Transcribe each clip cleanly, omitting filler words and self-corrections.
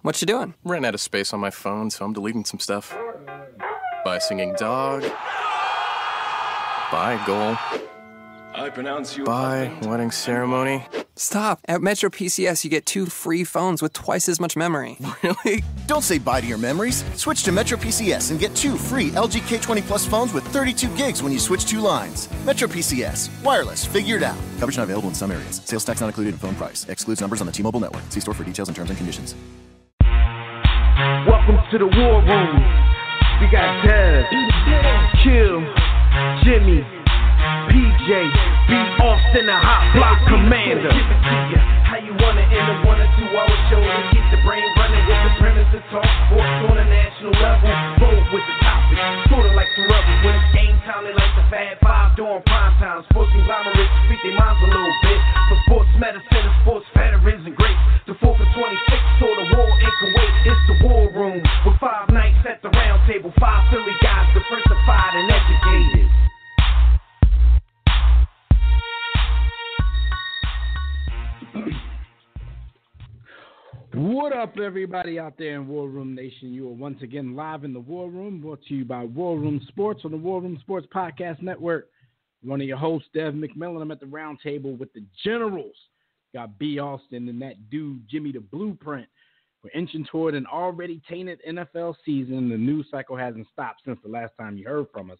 What you doing? Ran out of space on my phone, so I'm deleting some stuff. Bye, singing dog. Bye, goal. I pronounce you Bye, husband. wedding ceremony. Stop. At Metro PCS, you get 2 free phones with twice as much memory. Really? Don't say bye to your memories. Switch to Metro PCS and get 2 free LG K20 Plus phones with 32 gigs when you switch 2 lines. Metro PCS. Wireless. Figure it out. Coverage not available in some areas. Sales tax not included in phone price. Excludes numbers on the T-Mobile network. See store for details and terms and conditions. Welcome to the war room. We got Dev, Kill, Jimmy, PJ, B. Austin, the hot block commander. How you want it in a 1 or 2 hour show to keep the brain running with the premise to talk sports on a national level. Bold with the topic, sort of like the rebels. When it's game time, they like the Fab Five during prime time. Sports conglomerates speak their minds a little bit. For sports medicine and sports veterans and greats. The 4th and 26th, so the war in Kuwait. It's the war room with 5 nights at the round table. 5 Philly guys, diversified and educated. What up, everybody out there in War Room Nation? You are once again live in the War Room, brought to you by War Room Sports on the War Room Sports Podcast Network. One of your hosts, Dev McMillan. I'm at the round table with the Generals. Got B. Austin and that dude, Jimmy the Blueprint. We're inching toward an already tainted NFL season. The news cycle hasn't stopped since the last time you heard from us.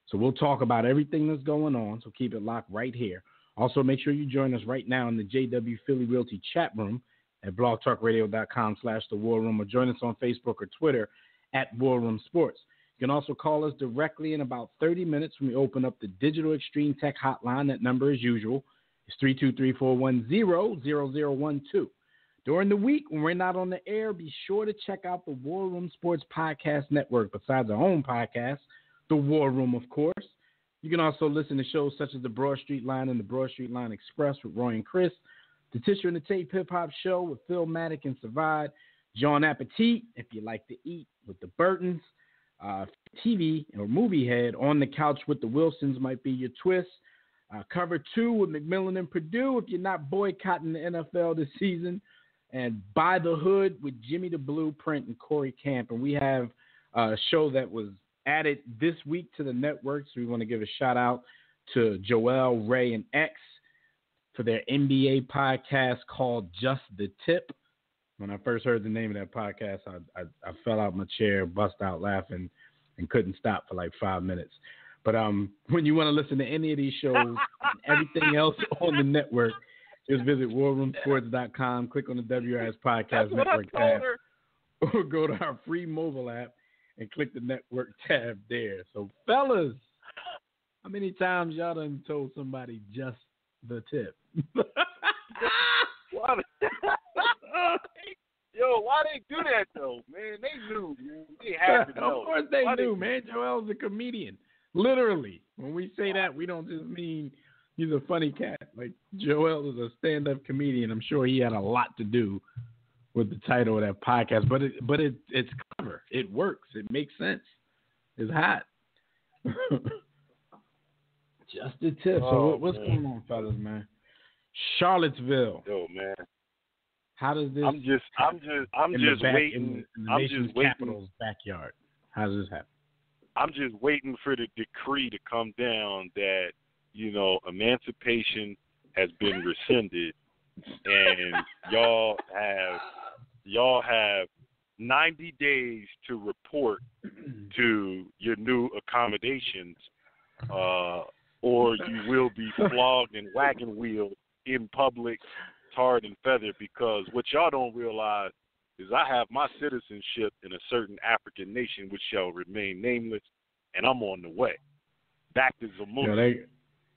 So we'll talk about everything that's going on, so keep it locked right here. Also, make sure you join us right now in the JW Philly Realty chat room at blogtalkradio.com/The War Room, or join us on Facebook or Twitter at War Room Sports. You can also call us directly in about 30 minutes when we open up the Digital Extreme Tech Hotline. That number, as usual, is 323-410-0012. During the week, when we're not on the air, be sure to check out the War Room Sports Podcast Network. Besides our own podcast, The War Room, of course. You can also listen to shows such as The Broad Street Line and The Broad Street Line Express with Roy and Chris, The Tisha and the Tape Hip Hop Show with Phil Maddock and Savad, John Appetit, if you like to eat, with the Burtons, TV or movie head, On the Couch with the Wilsons might be your twist. Cover 2 with McMillan and Purdue if you're not boycotting the NFL this season. And By the Hood with Jimmy the Blueprint and Corey Camp. And we have a show that was added this week to the network, so we want to give a shout out to Joel, Ray, and X for their NBA podcast called Just the Tip. When I first heard the name of that podcast, I fell out my chair, bust out laughing, and couldn't stop for like 5 minutes. But when you want to listen to any of these shows and everything else on the network, just visit warroomsports.com, click on the WRS Podcast Network tab, or go to our free mobile app and click the network tab there. So, fellas, how many times y'all done told somebody just the tip? Yo, why they do that though, man? They knew, man. They had to know. Of course they knew, man. Joel's a comedian. Literally. When we say that, we don't just mean he's a funny cat. Like, Joel is a stand-up comedian. I'm sure he had a lot to do with the title of that podcast. But it's clever. It works. It makes sense. It's hot. Just the tip. So what's going on, fellas, man? Charlottesville. Yo, man. How does this? I'm just waiting. In the nation's capital's backyard. How does this happen? I'm just waiting for the decree to come down that, you know, emancipation has been rescinded, and y'all have 90 days to report to your new accommodations, or you will be flogged and wagon wheeled in public, tarred and feathered, because what y'all don't realize is I have my citizenship in a certain African nation which shall remain nameless, and I'm on the way. Back to Zamunda. Yeah,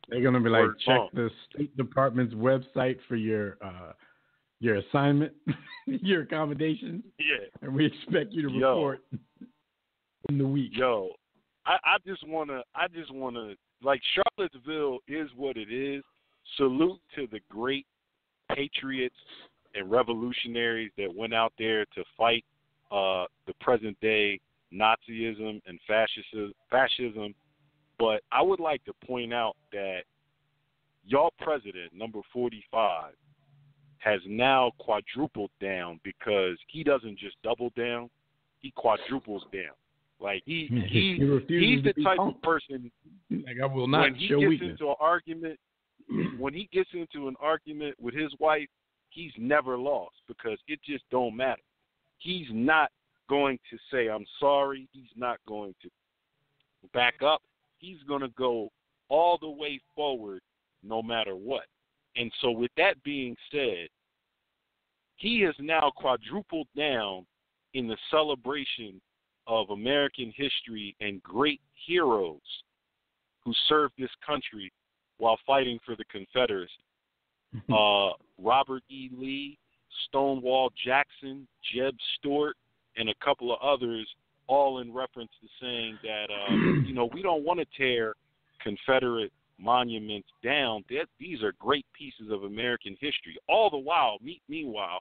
they're going to be like, check the State Department's website for your assignment, your accommodations. Yeah. And we expect you to report in the week. Yo, I just want to, like, Charlottesville is what it is. Salute to the great patriots and revolutionaries that went out there to fight the present day Nazism and fascism. But I would like to point out that y'all president, number 45, has now quadrupled down because he doesn't just double down, he quadruples down. Like he's the type of person, like, I will not when he show gets weakness. into an argument, when he gets into an argument with his wife, he's never lost because it just don't matter. He's not going to say, I'm sorry. He's not going to back up. He's going to go all the way forward no matter what. And so with that being said, he has now quadrupled down in the celebration of American history and great heroes who served this country while fighting for the Confederacy. Robert E. Lee, Stonewall Jackson, Jeb Stuart, and a couple of others, all in reference to saying that, we don't want to tear Confederate monuments down. These are great pieces of American history. All the while, meanwhile,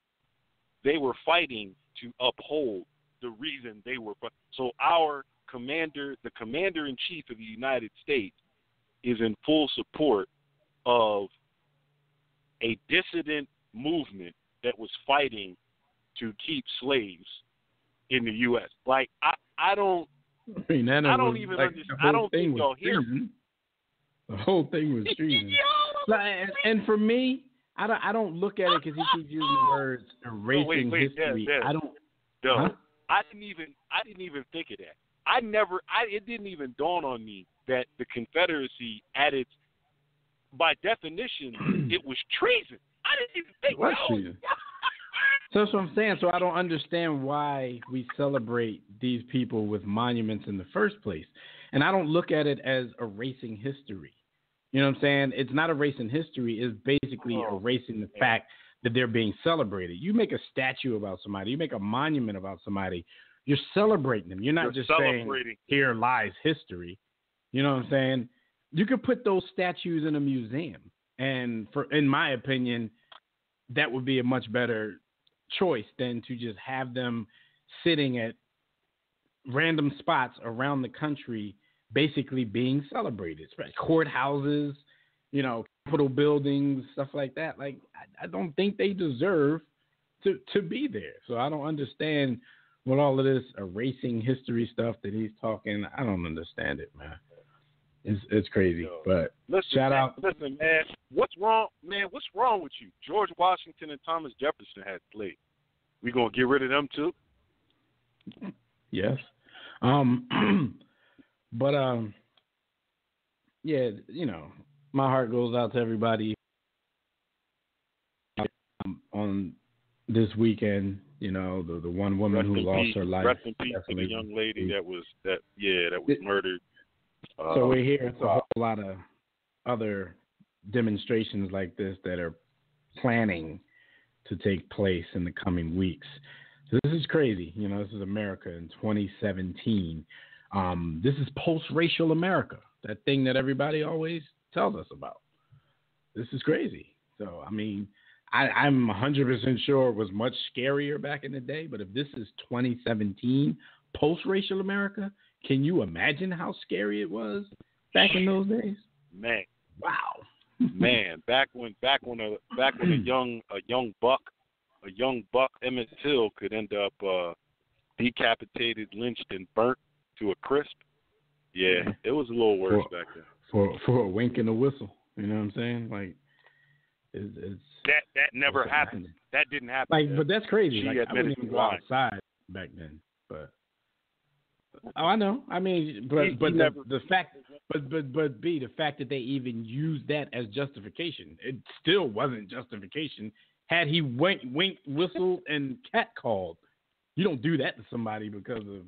they were fighting to uphold the reason they were. So our commander, the commander-in-chief of the United States, is in full support of a dissident movement that was fighting to keep slaves in the U.S. Like, I don't even understand. I don't think y'all hear me. The whole thing was treason. And for me, I don't look at it because he keeps using the words erasing history. I don't. Huh? I didn't even think of that. It didn't even dawn on me that the Confederacy, by definition, it was treason. I didn't even think that. Treason. So that's what I'm saying. So I don't understand why we celebrate these people with monuments in the first place. And I don't look at it as erasing history. You know what I'm saying? It's not erasing history. It's basically erasing the fact that they're being celebrated. You make a statue about somebody. You make a monument about somebody. You're celebrating them. You're not just saying, here lies history. You know what I'm saying? You could put those statues in a museum. And in my opinion, that would be a much better choice than to just have them sitting at random spots around the country basically being celebrated. Courthouses, Capitol buildings, stuff like that. Like, I don't think they deserve to be there. So I don't understand what all of this erasing history stuff that he's talking. I don't understand it, man. It's crazy. But shout out. Listen, man, what's wrong? Man, what's wrong with you? George Washington and Thomas Jefferson had slaves. We gonna get rid of them too? Yes. But yeah, my heart goes out to everybody on this weekend. The one woman who lost her life. Rest in peace to the young lady that was murdered. So we're hearing a whole lot of other demonstrations like this that are planning to take place in the coming weeks. So this is crazy. This is America in 2017. This is post-racial America, that thing that everybody always tells us about. This is crazy. So, I'm 100% sure it was much scarier back in the day, but if this is 2017 post-racial America, can you imagine how scary it was back in those days? Man. Wow. Man, back when a young buck Emmett Till could end up decapitated, lynched, and burnt to a crisp. Yeah, it was a little worse back then. For a wink and a whistle, you know what I'm saying? Like, it's that never happened. That didn't happen. But that's crazy. She I wouldn't even go outside back then. But I know. The fact that they even used that as justification, it still wasn't justification. Had he winked, whistled, and catcalled, you don't do that to somebody because of,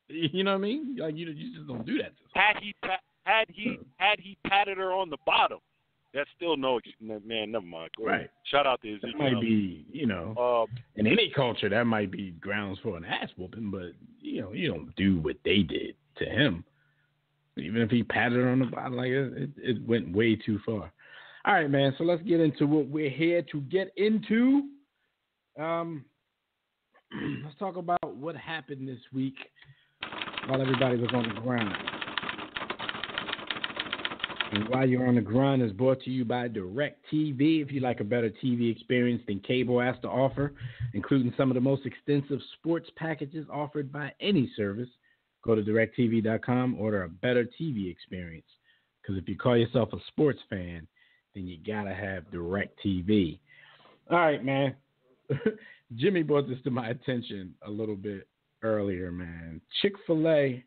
you know what I mean? Like, you just don't do that to somebody. Had he patted her on the bottom, that's still man. Never mind. Right. Shout out to Ezekiel. That might be, in any culture, that might be grounds for an ass whooping, but you don't do what they did to him. Even if he patted her on the bottom, like it went way too far. All right, man. So let's get into what we're here to get into. Let's talk about what happened this week while everybody was on the ground. And While You're on the Grind is brought to you by DirecTV. If you like a better TV experience than cable has to offer, including some of the most extensive sports packages offered by any service, go to DirecTV.com, order a better TV experience. Because if you call yourself a sports fan, then you got to have DirecTV. All right, man. Jimmy brought this to my attention a little bit earlier, man. Chick-fil-A.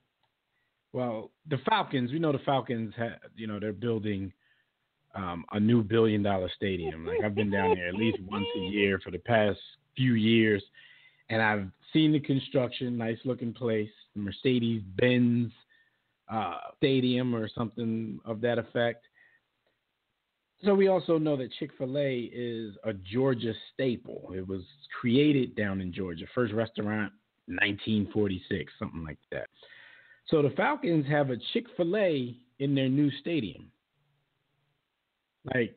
Well, the Falcons, we know the Falcons, they're building a new $1 billion stadium. Like, I've been down there at least once a year for the past few years, and I've seen the construction, nice-looking place, the Mercedes-Benz stadium or something of that effect. So we also know that Chick-fil-A is a Georgia staple. It was created down in Georgia, first restaurant, 1946, something like that. So the Falcons have a Chick-fil-A in their new stadium. Like,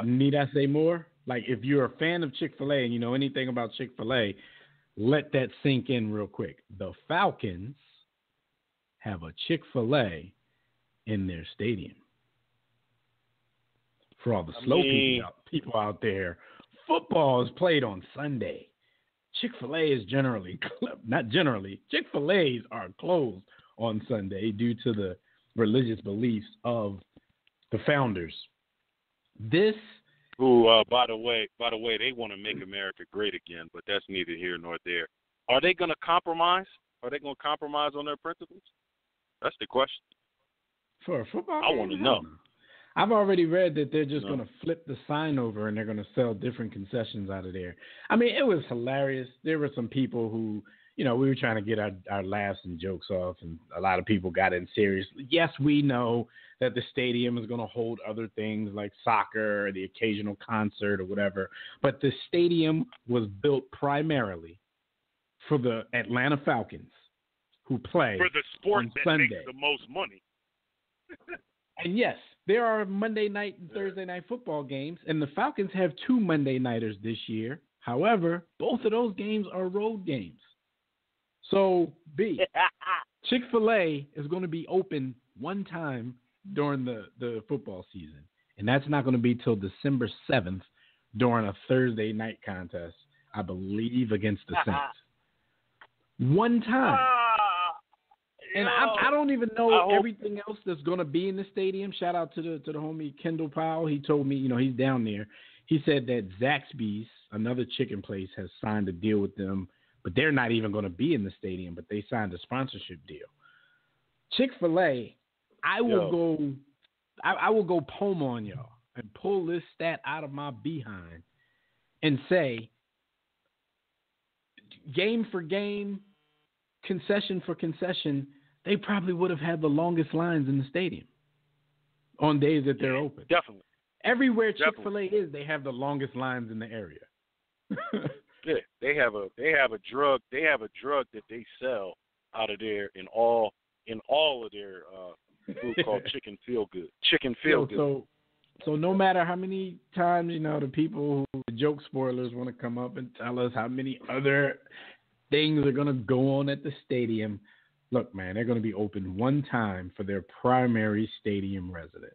need I say more? Like, if you're a fan of Chick-fil-A and you know anything about Chick-fil-A, let that sink in real quick. The Falcons have a Chick-fil-A in their stadium. For all the slow people out there, football is played on Sunday. Chick-fil-A is Chick-fil-A's are closed on Sunday due to the religious beliefs of the founders. By the way, they want to make America great again, but that's neither here nor there. Are they going to compromise? Are they going to compromise on their principles? That's the question. For a football I want to know. I've already read that they're just going to flip the sign over and they're going to sell different concessions out of there. I mean, it was hilarious. There were some people who, we were trying to get our laughs and jokes off, and a lot of people got in seriously. Yes, we know that the stadium is going to hold other things like soccer or the occasional concert or whatever, but the stadium was built primarily for the Atlanta Falcons, who play for the sport on that Sunday. Makes the most money. And yes, there are Monday night and Thursday night football games, and the Falcons have 2 Monday nighters this year. However, both of those games are road games. So, Chick-fil-A is going to be open one time during the football season, and that's not going to be till December 7th during a Thursday night contest, I believe, against the Saints. One time. And I don't even know everything else that's going to be in the stadium. Shout out to the homie Kendall Powell. He told me, he's down there. He said that Zaxby's, another chicken place, has signed a deal with them, but they're not even going to be in the stadium, but they signed a sponsorship deal. Chick-fil-A, I will go pome on y'all and pull this stat out of my behind and say, game for game, concession for concession, they probably would have had the longest lines in the stadium on days that they're open. Definitely. Everywhere Chick-fil-A is, they have the longest lines in the area. Yeah, they have a drug that they sell out of there in all of their food called Chicken Feel Good. Chicken Feel Good. So no matter how many times, the people the joke spoilers want to come up and tell us how many other things are going to go on at the stadium. Look, man, they're going to be open one time for their primary stadium resident.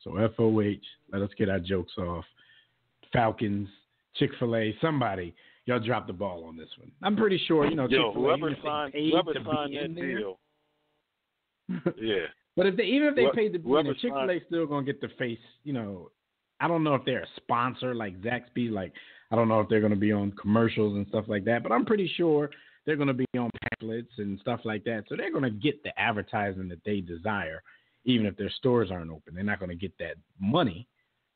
So FOH, let us get our jokes off. Falcons, Chick-fil-A, somebody, y'all dropped the ball on this one. I'm pretty sure, Chick-fil-A, whoever signed that deal. Yeah. But even if they paid the bill, Chick-fil-A still going to get the face, I don't know if they're a sponsor like Zaxby's, I don't know if they're going to be on commercials and stuff like that, but I'm pretty sure they're going to be on pamphlets and stuff like that. So they're going to get the advertising that they desire, even if their stores aren't open. They're not going to get that money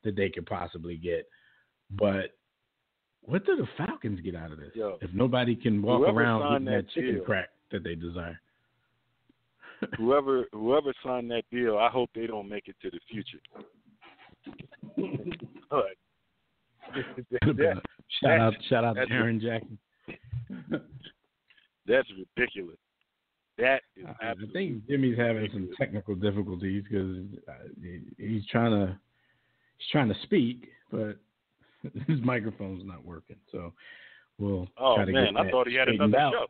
that they could possibly get. But what do the Falcons get out of this if nobody can walk around with that chicken crack that they desire? Whoever signed that deal, I hope they don't make it to the future. But shout out to Aaron Jackson. That's ridiculous. That is I think Jimmy's having some technical difficulties because he's trying to speak, but his microphone's not working. So we'll try to get that I thought he had another show.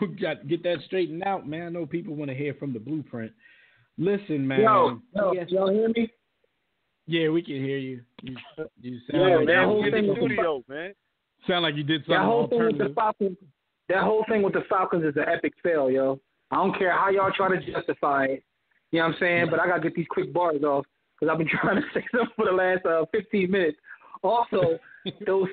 We got to get that straightened out, man. I know people want to hear from the blueprint. Listen, man. Yo, y'all hear me? Yeah, we can hear you. You sound Yeah, like that whole in thing the with the studio, man. sound like you did something That whole thing with the alternative. Falcons. That whole thing with the Falcons is an epic fail, yo. I don't care how y'all try to justify it. You know what I'm saying? But I gotta get these quick bars off because I've been trying to say something for the last 15 minutes. Also, those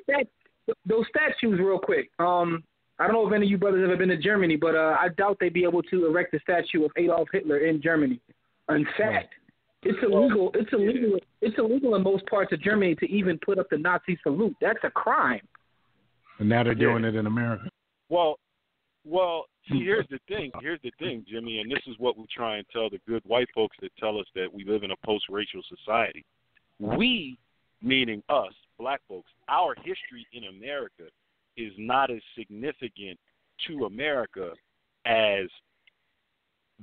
statues, real quick. I don't know if any of you brothers have ever been to Germany, but I doubt they'd be able to erect a statue of Adolf Hitler in Germany. In fact, it's illegal. It's illegal in most parts of Germany to even put up the Nazi salute. That's a crime. And now they're doing it in America. Well, see, here's the thing, Jimmy, and this is what we try and tell the good white folks that tell us that we live in a post-racial society. We, meaning us, black folks, our history in America is not as significant to America as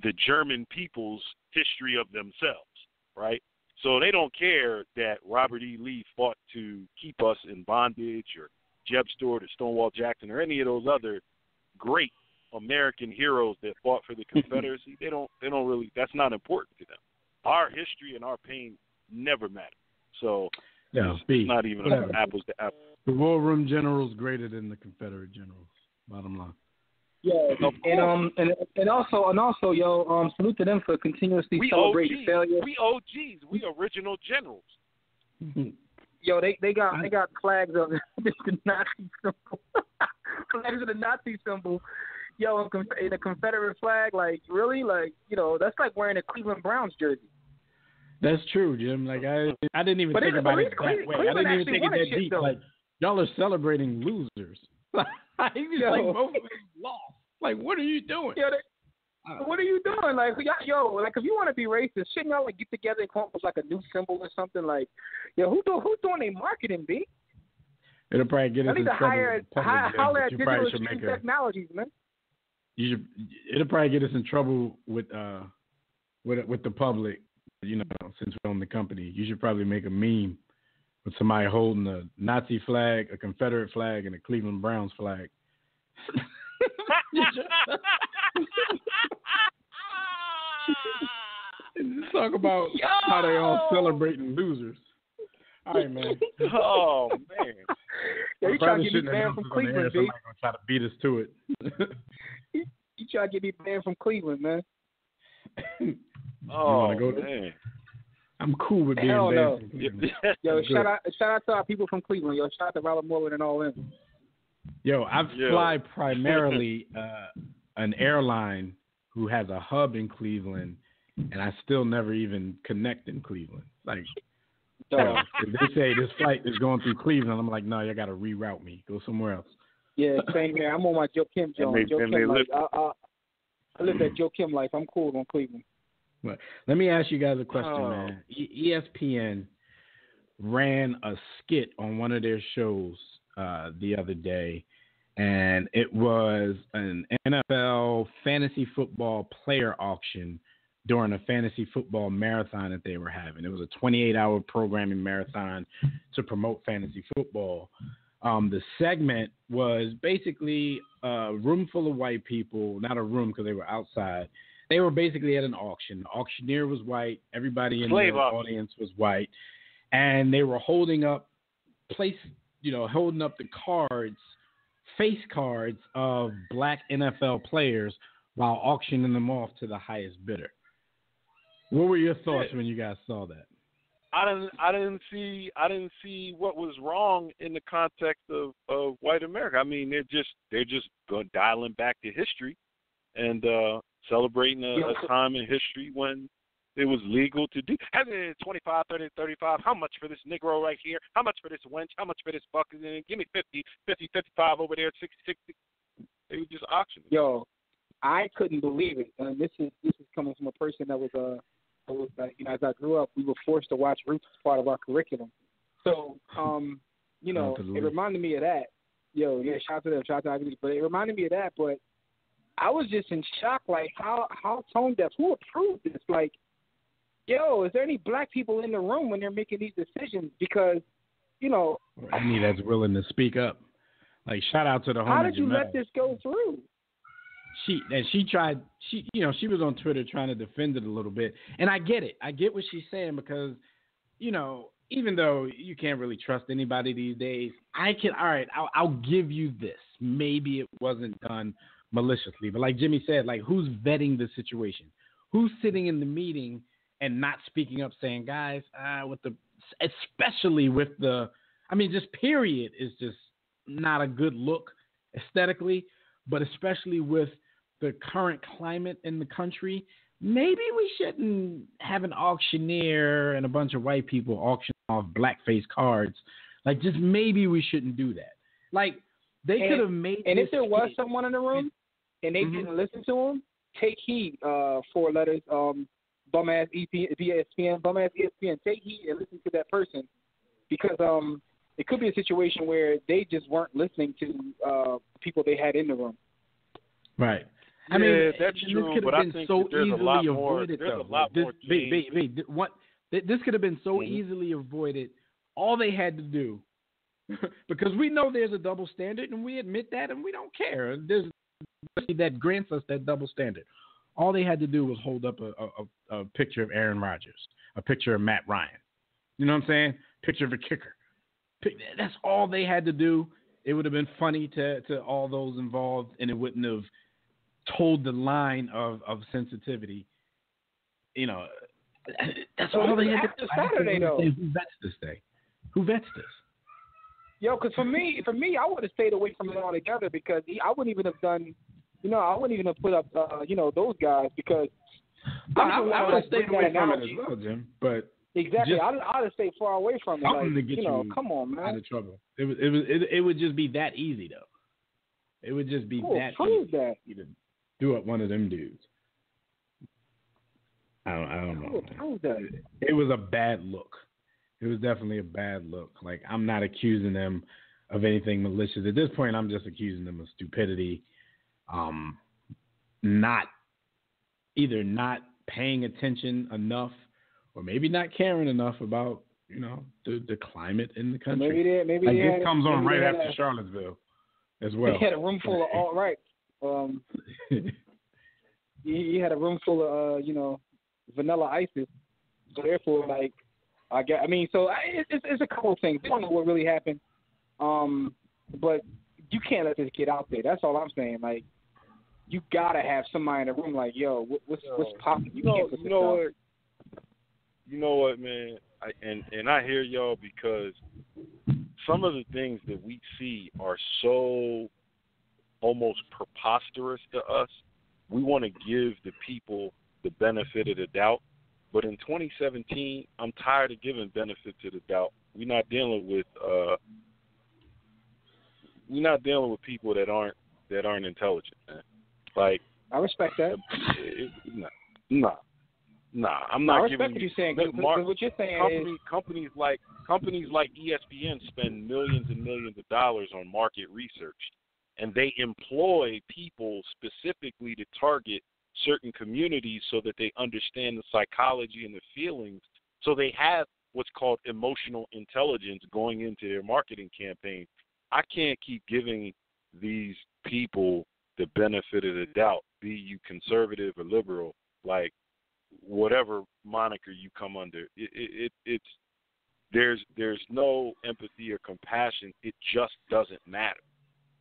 the German people's history of themselves, right? So they don't care that Robert E. Lee fought to keep us in bondage, or Jeb Stuart or Stonewall Jackson or any of those other great American heroes that fought for the Confederacy. They don't really, that's not important to them. Our history and our pain never matter. So it's not even apples to apples. The War Room generals greater than the Confederate generals. Bottom line. Yeah, and also, yo, salute to them for continuously celebrating failure. We OGs. We original generals. Yo, they got flags of the Nazi symbol. Flags of the Nazi symbol. Yo, in a Confederate flag, like really, like that's like wearing a Cleveland Browns jersey. That's true, Jim. Like I didn't even think about it that way. I didn't even think it that deep. Like y'all are celebrating losers. Like both of them lost. Like what are you doing? What are you doing? Like like if you want to be racist, shouldn't y'all like get together and come up with like a new symbol or something? Like, who's doing their marketing, B? It'll probably get us in trouble. Hire at Digital Extreme Technologies, man. It'll probably get us in trouble with the public. Since we own the company, you should probably make a meme with somebody holding a Nazi flag, a Confederate flag, and a Cleveland Browns flag. Just talk about how they all celebrating losers. All right, man. Oh man. You trying to get me banned from Cleveland, B? Somebody's gonna try to beat us to it. You try to get me banned from Cleveland, man. Oh man. I'm cool with being banned from Cleveland. Yo, shout out to our people from Cleveland. Yo, shout out to Robert Moreland and all them. Yo, I fly primarily an airline who has a hub in Cleveland, and I still never even connect in Cleveland. Like, if they say this flight is going through Cleveland, I'm like, no, you got to reroute me. Go somewhere else. Yeah, same here. I'm on my Joe Kim joint. I live that Joe Kim life. I'm cool on Cleveland. But let me ask you guys a question, man. ESPN ran a skit on one of their shows the other day, and it was an NFL fantasy football player auction during a fantasy football marathon that they were having. It was a 28-hour programming marathon to promote fantasy football. The segment was basically a room full of white people, not a room because they were outside. They were basically at an auction. The auctioneer was white. Everybody in the audience was white. And they were holding up the cards, face cards of black NFL players while auctioning them off to the highest bidder. What were your thoughts when you guys saw that? I didn't see what was wrong in the context of white America. I mean, they're just dialing back to history and celebrating a time in history when it was legal to do. 25, 30, 35. How much for this Negro right here? How much for this wench? How much for this buck? And give me 50, 55 over there, 60, 60. They were just auctioning. Yo, I couldn't believe it. And this is coming from a person that was as I grew up, we were forced to watch Roots as part of our curriculum. So, it reminded me of that. Yo, yeah, shout out to them, shout out to Ivy League. But it reminded me of that. But I was just in shock, like how tone deaf. Who approved this? Like, yo, is there any black people in the room when they're making these decisions? Because, any that's willing to speak up. Like, shout out to the homie. How did you let this go through? she was on Twitter trying to defend it a little bit, and I get it. I get what she's saying because, even though you can't really trust anybody these days, I'll give you this. Maybe it wasn't done maliciously, but like Jimmy said, like who's vetting the situation? Who's sitting in the meeting and not speaking up, saying, guys, especially with just period is just not a good look aesthetically, but especially with the current climate in the country, maybe we shouldn't have an auctioneer and a bunch of white people auction off blackface cards. Like, just maybe we shouldn't do that. Like, they could have made. And if there was someone in the room and they didn't listen to him, take heed. 4 letters. Bum-ass ESPN. Bum-ass ESPN. Take heed and listen to that person, because it could be a situation where they just weren't listening to people they had in the room. Right. I mean, that's true, but I think so there's a lot more. There's a lot more. This could have been so easily avoided. All they had to do, because we know there's a double standard, and we admit that, and we don't care. There's that grants us that double standard. All they had to do was hold up a picture of Aaron Rodgers, a picture of Matt Ryan. You know what I'm saying? Picture of a kicker. That's all they had to do. It would have been funny to all those involved, and it wouldn't have told the line of sensitivity. That's all they had to do. Saturday, though. Who vets this thing? Who vets this? Yo, because for me, I would have stayed away from it altogether, because I wouldn't even have done, I wouldn't even have put up, those guys, because I would have stayed away from it as well, Jim. But exactly, I'd have stayed far away from it. Something to get you come on, man. out of trouble. It would just be that easy, though. It would just be that easy to do up one of them dudes. I don't know. It was a bad look. It was definitely a bad look. Like, I'm not accusing them of anything malicious. At this point, I'm just accusing them of stupidity. Not paying attention enough, or maybe not caring enough about, the climate in the country. This comes on right after Charlottesville as well. He had a room full of all right. He had a room full of vanilla ices. So therefore, it's a couple of things. We don't know what really happened. But you can't let this get out there. That's all I'm saying. Like, you gotta have somebody in the room. Like, yo, what's popping? You can't put this out. You know what, man? I hear y'all, because some of the things that we see are so almost preposterous to us. We want to give the people the benefit of the doubt. But in 2017, I'm tired of giving benefit to the doubt. We're not dealing with people that aren't intelligent, man. Like, I respect that. Nah, I'm not giving. I respect what you're saying. What you're saying companies like ESPN spend millions and millions of dollars on market research, and they employ people specifically to target certain communities so that they understand the psychology and the feelings. So they have what's called emotional intelligence going into their marketing campaign. I can't keep giving these people the benefit of the doubt, be you conservative or liberal, like whatever moniker you come under. It's there's no empathy or compassion. It just doesn't matter.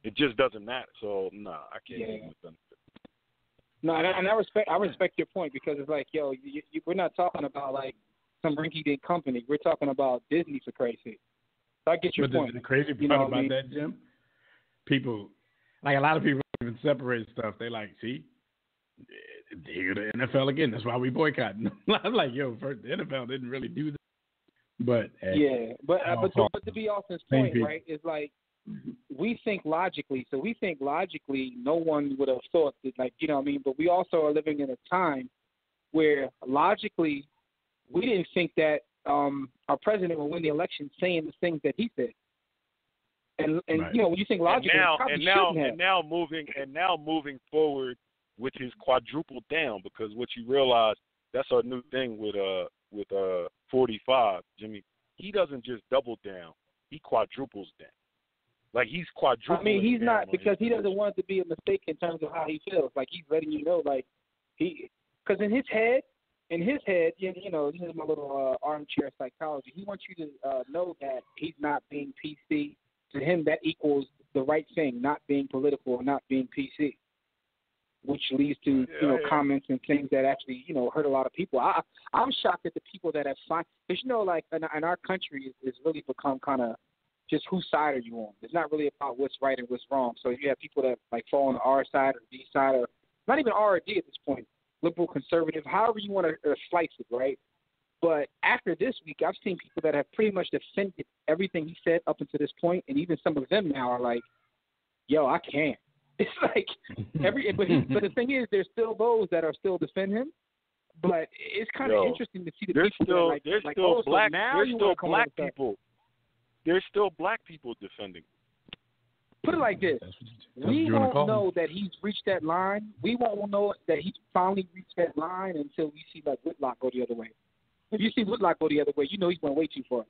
It just doesn't matter. So I can't give them the benefit. No, and I respect your point, because it's like, yo, we're not talking about like some rinky-dink company. We're talking about Disney, for Christ's sake. So I get your point. The crazy part about that, Jim, people, like a lot of people even separate stuff. They like, see, they're the NFL again. That's why we boycott. I'm like, yo, first, the NFL didn't really do that. But but to be Austin's point, right, is like, we think logically. So we think logically no one would have thought that, like, but we also are living in a time where logically we didn't think that our president would win the election saying the things that he said. And right. When you think logically, and now moving forward with his quadruple down, because what you realize, that's our new thing with 45, Jimmy. He doesn't just double down; he quadruples down. Like he's quadrupling. I mean, he's down not on because his he doesn't want it to be a mistake in terms of how he feels. Like he's letting you know, like because in his head, you know, this is my little armchair psychology. He wants you to know that he's not being PC. To him, that equals the right thing, not being political or not being PC, which leads to comments and things that actually hurt a lot of people. I'm shocked at the people that have signed. Because like in our country, it's really become kind of just whose side are you on? It's not really about what's right and what's wrong. So you have people that like fall on the R side or D side, or not even R or D at this point, liberal, conservative, however you want to slice it, right? But after this week, I've seen people that have pretty much defended everything he said up until this point, and even some of them now are like, "Yo, I can't." It's like but the thing is, there's still those that are still defend him. But it's kind of interesting to see the people that like, there's like, still oh, black, so now there's you still come black with that. people. There's still black people defending. Put it like this: we won't know that he's reached that line. We won't know that he's finally reached that line until we see like Whitlock go the other way. If you see Whitlock go the other way, you know he's going way too far.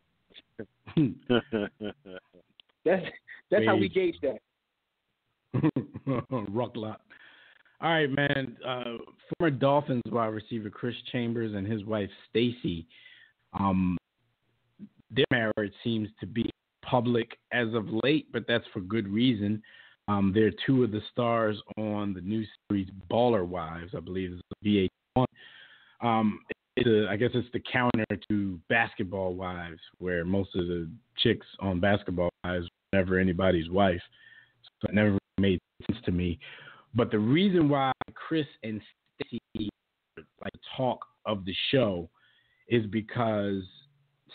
That's how we gauge that. Rucklock. All right, man. Former Dolphins wide receiver Chris Chambers and his wife Stacy, their marriage seems to be public as of late, but that's for good reason. They're two of the stars on the new series Baller Wives, I believe it's VH1. I guess it's the counter to Basketball Wives, where most of the chicks on Basketball Wives were never anybody's wife. So it never really made sense to me. But the reason why Chris and Stacey like talk of the show is because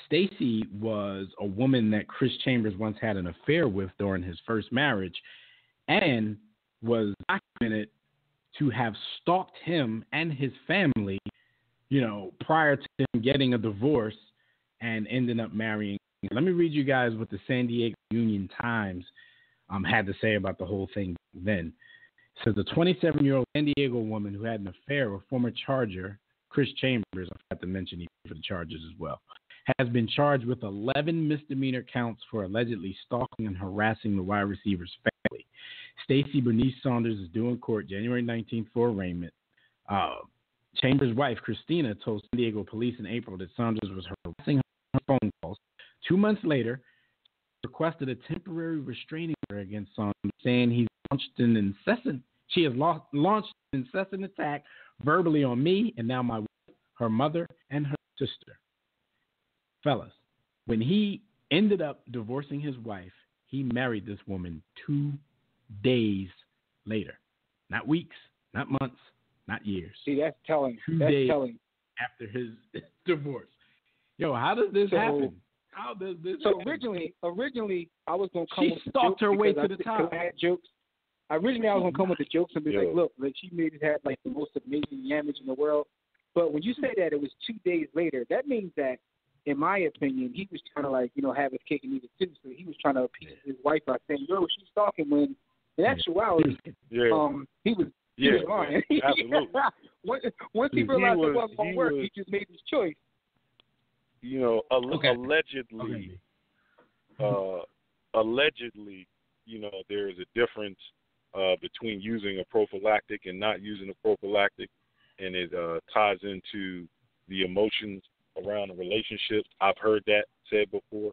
Stacey was a woman that Chris Chambers once had an affair with during his first marriage, and was documented to have stalked him and his family, prior to him getting a divorce and ending up marrying. Let me read you guys what the San Diego Union Times had to say about the whole thing then. It says the 27-year-old San Diego woman who had an affair with former Charger Chris Chambers, I have to mention he for the charges as well, has been charged with 11 misdemeanor counts for allegedly stalking and harassing the wide receiver's family. Stacey Bernice Saunders is due in court January 19th for arraignment. Chambers' wife, Christina, told San Diego police in April that Saunders was harassing her phone calls. 2 months later, she requested a temporary restraining order against Saunders, saying he has launched an incessant attack verbally on me and now my wife, her mother, and her sister. Fellas, when he ended up divorcing his wife, he married this woman 2 days later. Not weeks, not months, not years. See, that's telling. 2 that's days telling. after his divorce. Yo, how does this happen? How does this happen? Originally, I was going to come with she stalked her way to the top. I had jokes. Originally, I was going to come with the jokes and be like, look, like she made it have like the most amazing image in the world. But when you say that it was 2 days later, that means that, in my opinion, he was trying to like, have his cake and eat it too. So he was trying to appease his wife by saying, yo, she's stalking, when in actuality, he was lying. Absolutely. Once he realized it wasn't going to work, he just made his choice. Allegedly, there is a difference between using a prophylactic and not using a prophylactic, and it ties into the emotions around the relationship. I've heard that said before.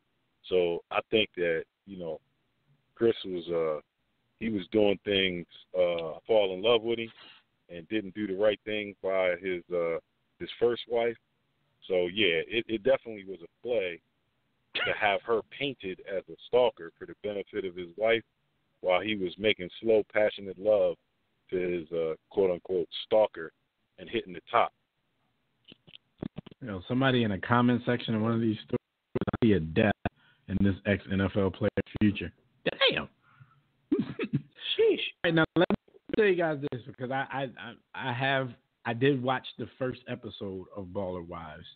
So I think that, Chris was he was doing things, fall in love with him and didn't do the right thing by his first wife. So yeah, it definitely was a play to have her painted as a stalker for the benefit of his wife, while he was making slow, passionate love to his quote-unquote stalker and hitting the top. Somebody in a comment section of one of these stories will see a death in this ex-NFL player's future. Damn. Sheesh. All right, now let me tell you guys this, because I did watch the first episode of Baller Wives.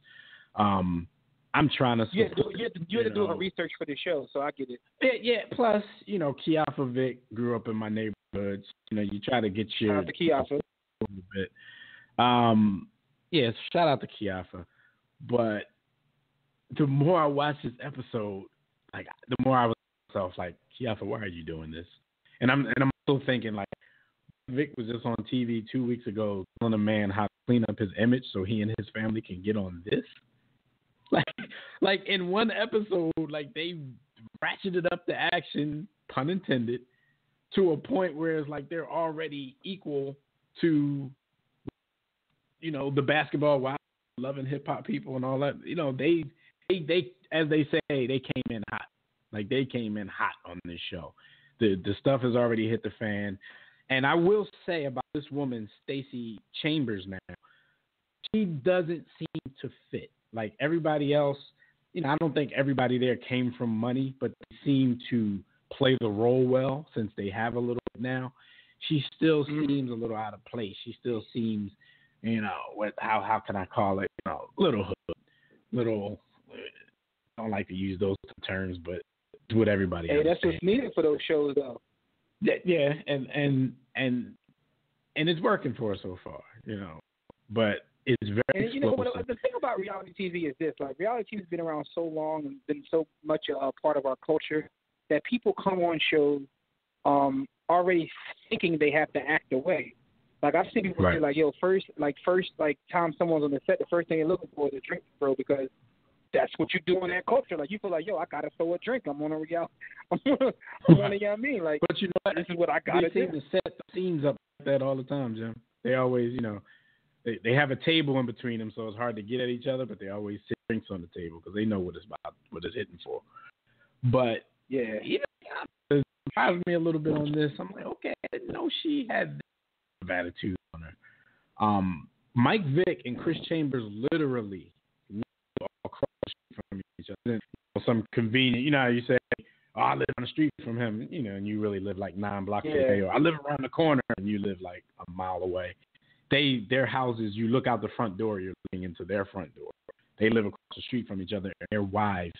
I'm trying to support, you had to do a research for the show, so I get it. Yeah. Plus, Kiafa Vic grew up in my neighborhood. So, you try to get your shout out to Kiafa a little bit. Shout out to Kiafa. But the more I watched this episode, the more I was myself, like, Kiafa, why are you doing this? And I'm also thinking, like, Vic was just on TV 2 weeks ago telling a man how to clean up his image so he and his family can get on this. Like in one episode, like they ratcheted up the action, pun intended, to a point where it's like they're already equal to, you know, the basketball wild, loving hip hop people and all that. You know, they as they say, they came in hot. Like they came in hot on this show. The stuff has already hit the fan. And I will say about this woman, Stacey Chambers, now, she doesn't seem to fit. Like everybody else, you know, I don't think everybody there came from money, but they seem to play the role well since they have a little bit now. She still seems a little out of place. She still seems, you know, how can I call it? You know, little hood, little. I don't like to use those terms, but it's what everybody. Hey, that's what's needed for those shows, though. Yeah, and it's working for us so far, you know. But it's very. And you know, the thing about reality TV is this: like, reality TV has been around so long and been so much a part of our culture that people come on shows already thinking they have to act away. Like I've seen people say, like, yo, first time someone's on the set, the first thing they're looking for is a drink, bro, because that's what you do in that culture. Like you feel like, yo, I gotta throw a drink. I'm on a reality. I'm on a, you know what I mean? Like, but you know what? This is what I gotta do. They set the scenes up like that all the time, Jim. They always, you know, they have a table in between them, so it's hard to get at each other. But they always sit drinks on the table because they know what it's about, what it's hitting for. But yeah, you know, it surprised me a little bit on this. I'm like, okay, I didn't know she had that attitude on her. Mike Vick and Chris Chambers literally live across the street from each other. You know, some convenient, you know how you say, oh, I live on the street from him, you know, and you really live like 9 blocks away, or I live around the corner and you live like a mile away. Their houses, you look out the front door, you're looking into their front door. They live across the street from each other, and their wives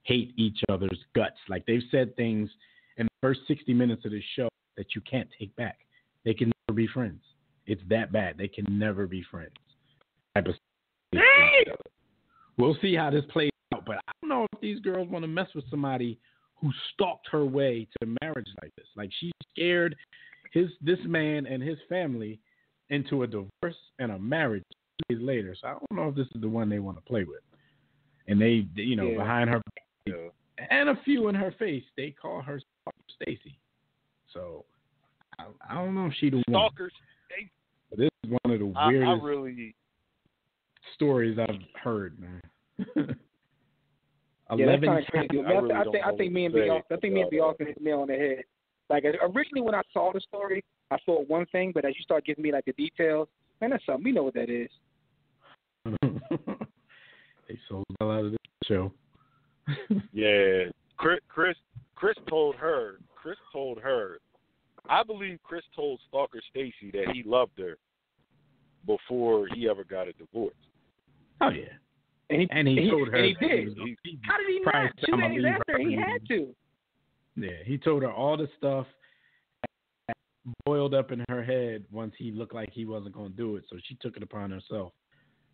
hate each other's guts. Like they've said things in the first 60 minutes of this show that you can't take back. They can never be friends. It's that bad. They can never be friends. We'll see how this plays out, but I don't know if these girls want to mess with somebody who stalked her way to marriage like this. Like she's scared this man and his family into a divorce and a marriage 2 days later. So I don't know if this is the one they want to play with. And they you know, behind her back, and a few in her face, they call her Stacey. So I don't know if she the one. Stalkers. But this is one of the weirdest stories I've heard, man. Yeah, that's kind of crazy. I think me and B Austin hit the nail on the head. Like originally when I saw the story, I thought one thing, but as you start giving me like the details, man, that's something. We know what that is. They sold the hell out of this show. Yeah, Chris told her. I believe Chris told Stalker Stacey that he loved her before he ever got a divorce. Oh yeah, and he told her. And he did. How did he not? 2 days after, he had to. Yeah, he told her all the stuff that boiled up in her head once he looked like he wasn't going to do it. So she took it upon herself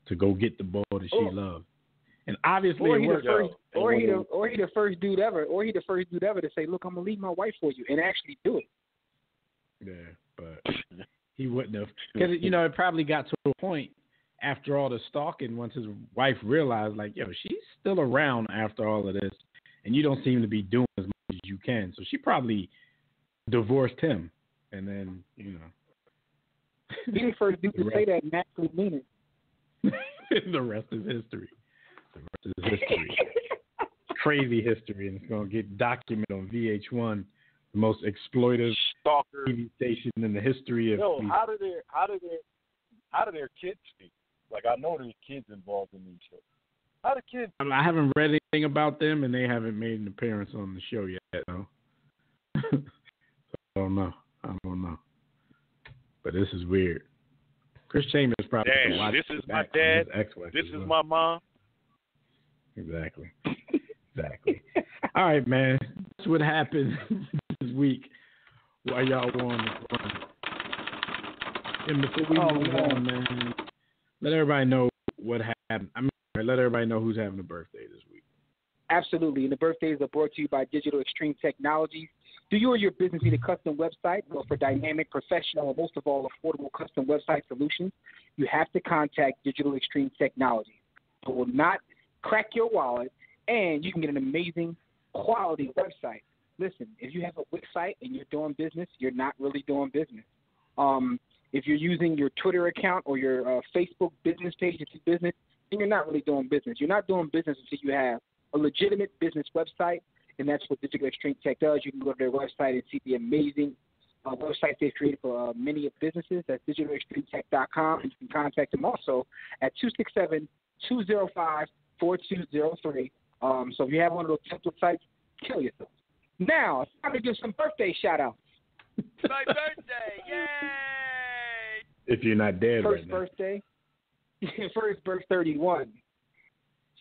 to go get the boy that she loved. And obviously, it worked. Or he the first dude ever to say, "Look, I'm gonna leave my wife for you," and actually do it. Yeah, but he wouldn't have, because you know it probably got to a point after all the stalking. Once his wife realized, like, yo, she's still around after all of this, and you don't seem to be doing as much as you can. So she probably divorced him, and then you know. He the first dude to say that and actually mean it. The rest is history. Crazy history, and it's going to get documented on VH1, the most exploitive stalker TV station in the history of. Yo, how do their kids speak? Like, I know there's kids involved in these shows. How do kids? I haven't read anything about them, and they haven't made an appearance on the show yet. No. So I don't know. But this is weird. Chris Chambers probably. Dad, this is my dad. This is my mom. Exactly. All right, man. That's what happened this week while y'all were on the run. And before we move on, man, let everybody know what happened. Let everybody know who's having a birthday this week. Absolutely. And the birthdays are brought to you by Digital Extreme Technologies. Do you or your business need a custom website? Well, for dynamic, professional, and most of all, affordable custom website solutions, you have to contact Digital Extreme Technologies. It will not crack your wallet, and you can get an amazing quality website. Listen, if you have a website and you're doing business, you're not really doing business. If you're using your Twitter account or your Facebook business page to do business, then you're not really doing business. You're not doing business until you have a legitimate business website, and that's what Digital Extreme Tech does. You can go to their website and see the amazing websites they've created for many of businesses. That's digitalextremetech.com, and you can contact them also at 267-205-4203. So if you have one of those template sites, kill yourself. Now, it's time to give some birthday shout-outs. My birthday, yay! If you're not dead First right now. birthday, first birth 31.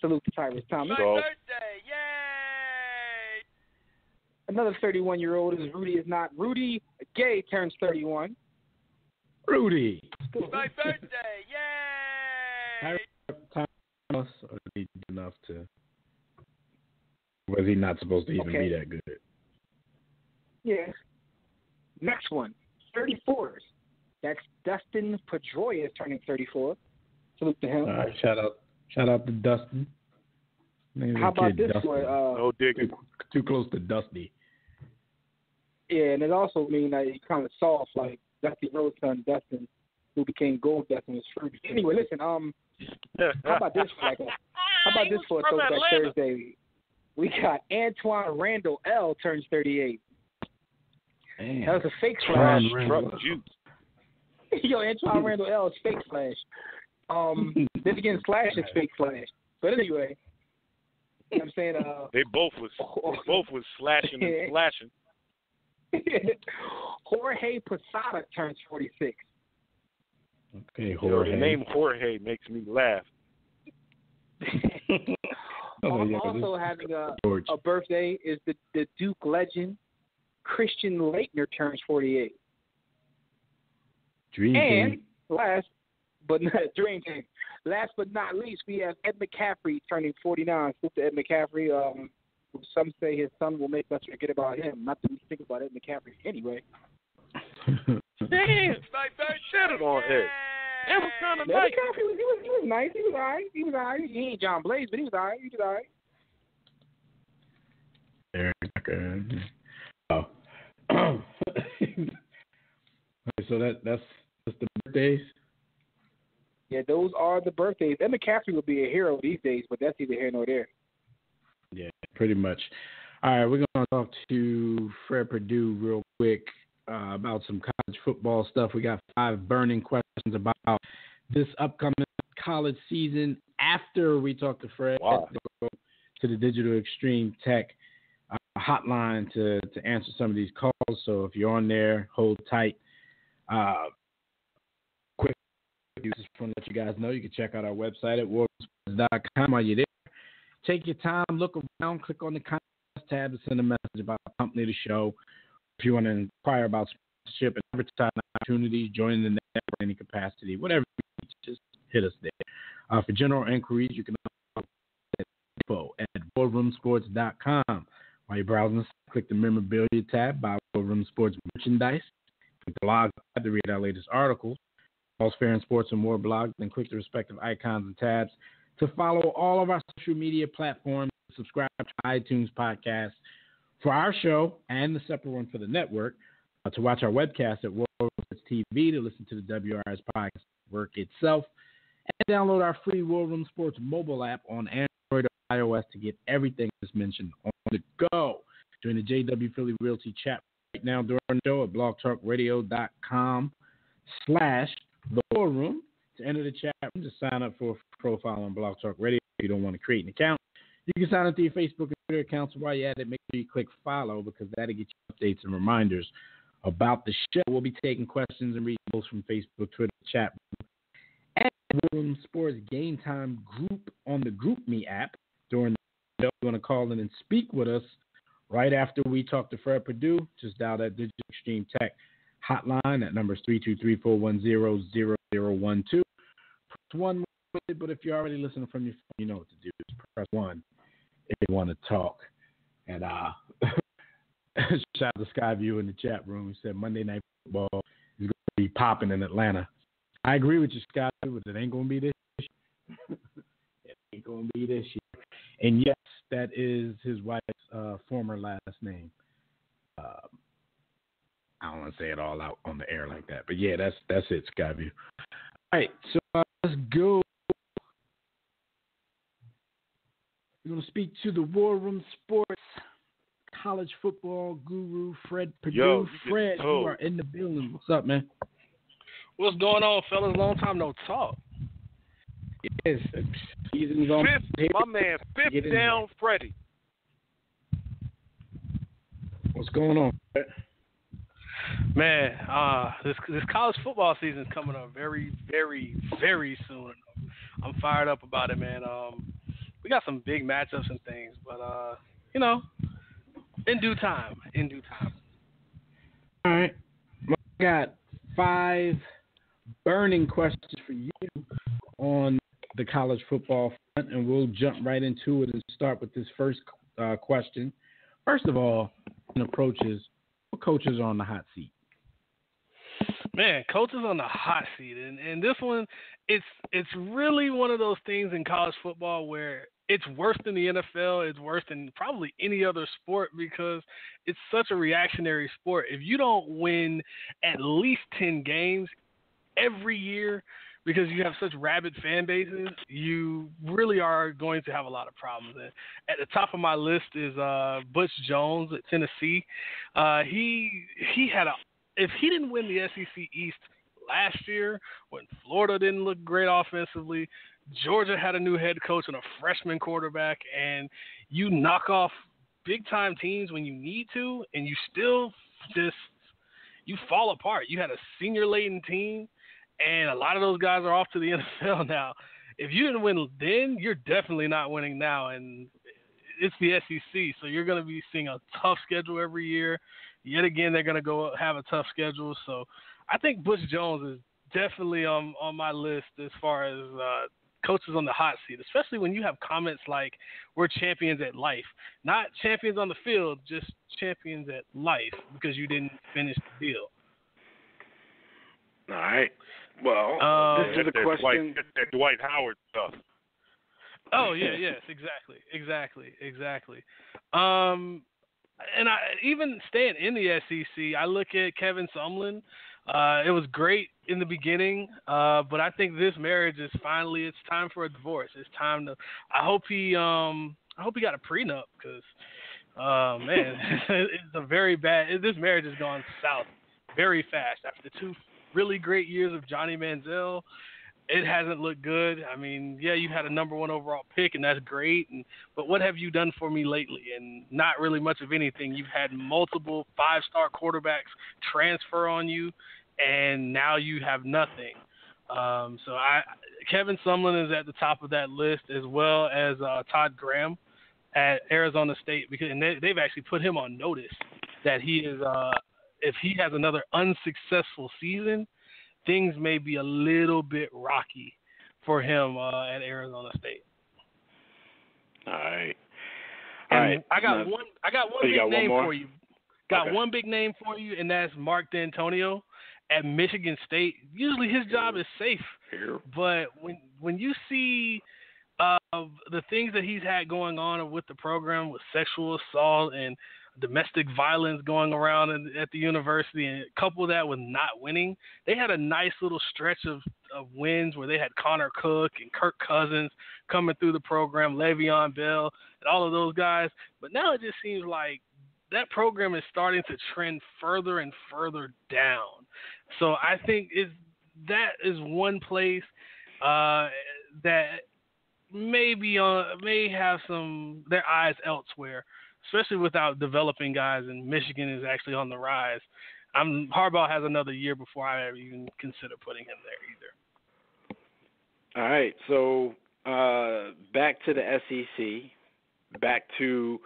Salute to Tyrus Thomas. My birthday, yay! Another 31-year-old is Rudy is not. Rudy Gay turns 31. Rudy. My birthday, yay! Thomas, or did he do enough to? Was he not supposed to even be that good? Yeah. Next one, 34s. That's Dustin Pedroia is turning 34. Salute to him. All right, shout out to Dustin. How about this one? No digging. Too close to Dusty. Yeah, and it also means that he's kind of soft, like Dusty Rhodes' son Dustin, who became Gold Dustin was fruity. Anyway, listen. How about this for a Throwback Thursday? We got Antoine Randall L turns 38. Damn. That was a fake flash. Yo, Antoine Randall L is fake flash. Then again, Slash is fake flash. But anyway, you know what I'm saying? They both was slashing and flashing. Jorge Posada turns 46. Okay, Jorge. The name Jorge makes me laugh. Also having a birthday is the Duke legend, Christian Laettner turns 48. Dream team. Last but not least, we have Ed McCaffrey turning 49. Salute to Ed McCaffrey. Some say his son will make us forget about him. Not that we think about Ed McCaffrey anyway. Damn, my bird shut it on Ed. That was kind of nice. McCaffrey he was nice. He was all right. He ain't John Blaze, but he was all right. So that's the birthdays? Yeah, those are the birthdays. Ed McCaffrey would be a hero these days, but that's neither here nor there. Yeah, pretty much. All right, we're going to talk to Fred Perdue real quick about some college football stuff. We got 5 burning questions about this upcoming college season. After we talk to Fred, we'll go to the Digital Extreme Tech hotline to answer some of these calls. So if you're on there, hold tight. Quick, just want to let you guys know you can check out our website at warroomsports.com. While you're there, take your time, look around, click on the contest tab to send a message about the company, the show. If you want to inquire about sponsorship and advertising opportunities, joining the network in any capacity, whatever you need, just hit us there. For general inquiries, you can info at warroomsports.com. While you're browsing, click the memorabilia tab by War Room Sports merchandise. Click the blog tab to read our latest articles. Pause Fair and Sports and More blogs, then click the respective icons and tabs to follow all of our social media platforms, subscribe to iTunes podcast for our show and the separate one for the network, to watch our webcast at War Room Sports TV, to listen to the WRS podcast network itself, and download our free War Room Sports mobile app on Android or iOS to get everything that's mentioned on the go. Join the JW Philly Realty chat right now during the show at blogtalkradio.com/the War Room. To enter the chat room, just sign up for a profile on Blog Talk Radio. If you don't want to create an account, you can sign up to your Facebook and Twitter accounts. While you're at it, make sure you click follow, because that'll get you updates and reminders about the show. We'll be taking questions and reading those from Facebook, Twitter, chat room, and War Room Sports Game Time group on the GroupMe app during the show. You're going to call in and speak with us right after we talk to Fred Perdue. Just dial that Digital Extreme Tech hotline. That number is 323-410-0012. Press 1, but if you're already listening from your phone, you know what to do. Just press 1 they want to talk. And shout out to Skyview in the chat room. He said Monday Night Football is going to be popping in Atlanta. I agree with you, Skyview, but it ain't going to be this year. It ain't going to be this year. And yes, that is his wife's former last name. I don't want to say it all out on the air like that. But, yeah, that's it, Skyview. All right, so let's go. We're going to speak to the War Room Sports college football guru, Fred Perdue. Yo, Fred, you are in the building. What's up, man? What's going on, fellas? Long time no talk. Yes, season's on. My man, fifth down Freddie. What's going on, Fred? Man, this college football season is coming up very, very, very soon. I'm fired up about it, man. We got some big matchups and things, but you know, in due time. All right, I got 5 burning questions for you on the college football front, and we'll jump right into it and start with this first question. First of all, approaches, what coaches are on the hot seat? Man, coaches on the hot seat, and this one, it's really one of those things in college football where it's worse than the NFL. It's worse than probably any other sport because it's such a reactionary sport. If you don't win at least 10 games every year because you have such rabid fan bases, you really are going to have a lot of problems. And at the top of my list is Butch Jones at Tennessee. He had if he didn't win the SEC East last year when Florida didn't look great offensively, Georgia had a new head coach and a freshman quarterback, and you knock off big-time teams when you need to, and you still you fall apart. You had a senior-laden team, and a lot of those guys are off to the NFL now. If you didn't win then, you're definitely not winning now, and it's the SEC, so you're going to be seeing a tough schedule every year. Yet again, they're going to go have a tough schedule. So I think Butch Jones is definitely on my list as far as coaches on the hot seat, especially when you have comments like we're champions at life. Not champions on the field, just champions at life because you didn't finish the deal. All right. Well, this is a question. That Dwight Howard stuff. Oh, yeah, yes, exactly. And I even staying in the SEC, I look at Kevin Sumlin. It was great in the beginning, but I think this marriage is finally, it's time for a divorce. It's time to. I hope he got a prenup because, man, it's a very bad. This marriage has gone south very fast after 2 really great years of Johnny Manziel. It hasn't looked good. I mean, yeah, you had a number 1 overall pick, and that's great. But what have you done for me lately? And not really much of anything. You've had multiple 5-star quarterbacks transfer on you, and now you have nothing. So Kevin Sumlin is at the top of that list, as well as Todd Graham at Arizona State, and they've actually put him on notice that he is if he has another unsuccessful season, things may be a little bit rocky for him at Arizona State. All right. I got one big name for you. Okay. One big name for you, and that's Mark D'Antonio at Michigan State. Usually his job is safe, but when you see the things that he's had going on with the program, with sexual assault and domestic violence going around at the university, and couple that with not winning, they had a nice little stretch of wins where they had Connor Cook and Kirk Cousins coming through the program, Le'Veon Bell, and all of those guys. But now it just seems like that program is starting to trend further and further down. So I think that is one place that may have their eyes elsewhere, especially without developing guys, and Michigan is actually on the rise. Harbaugh has another year before I ever even consider putting him there either. All right, so back to the SEC, back to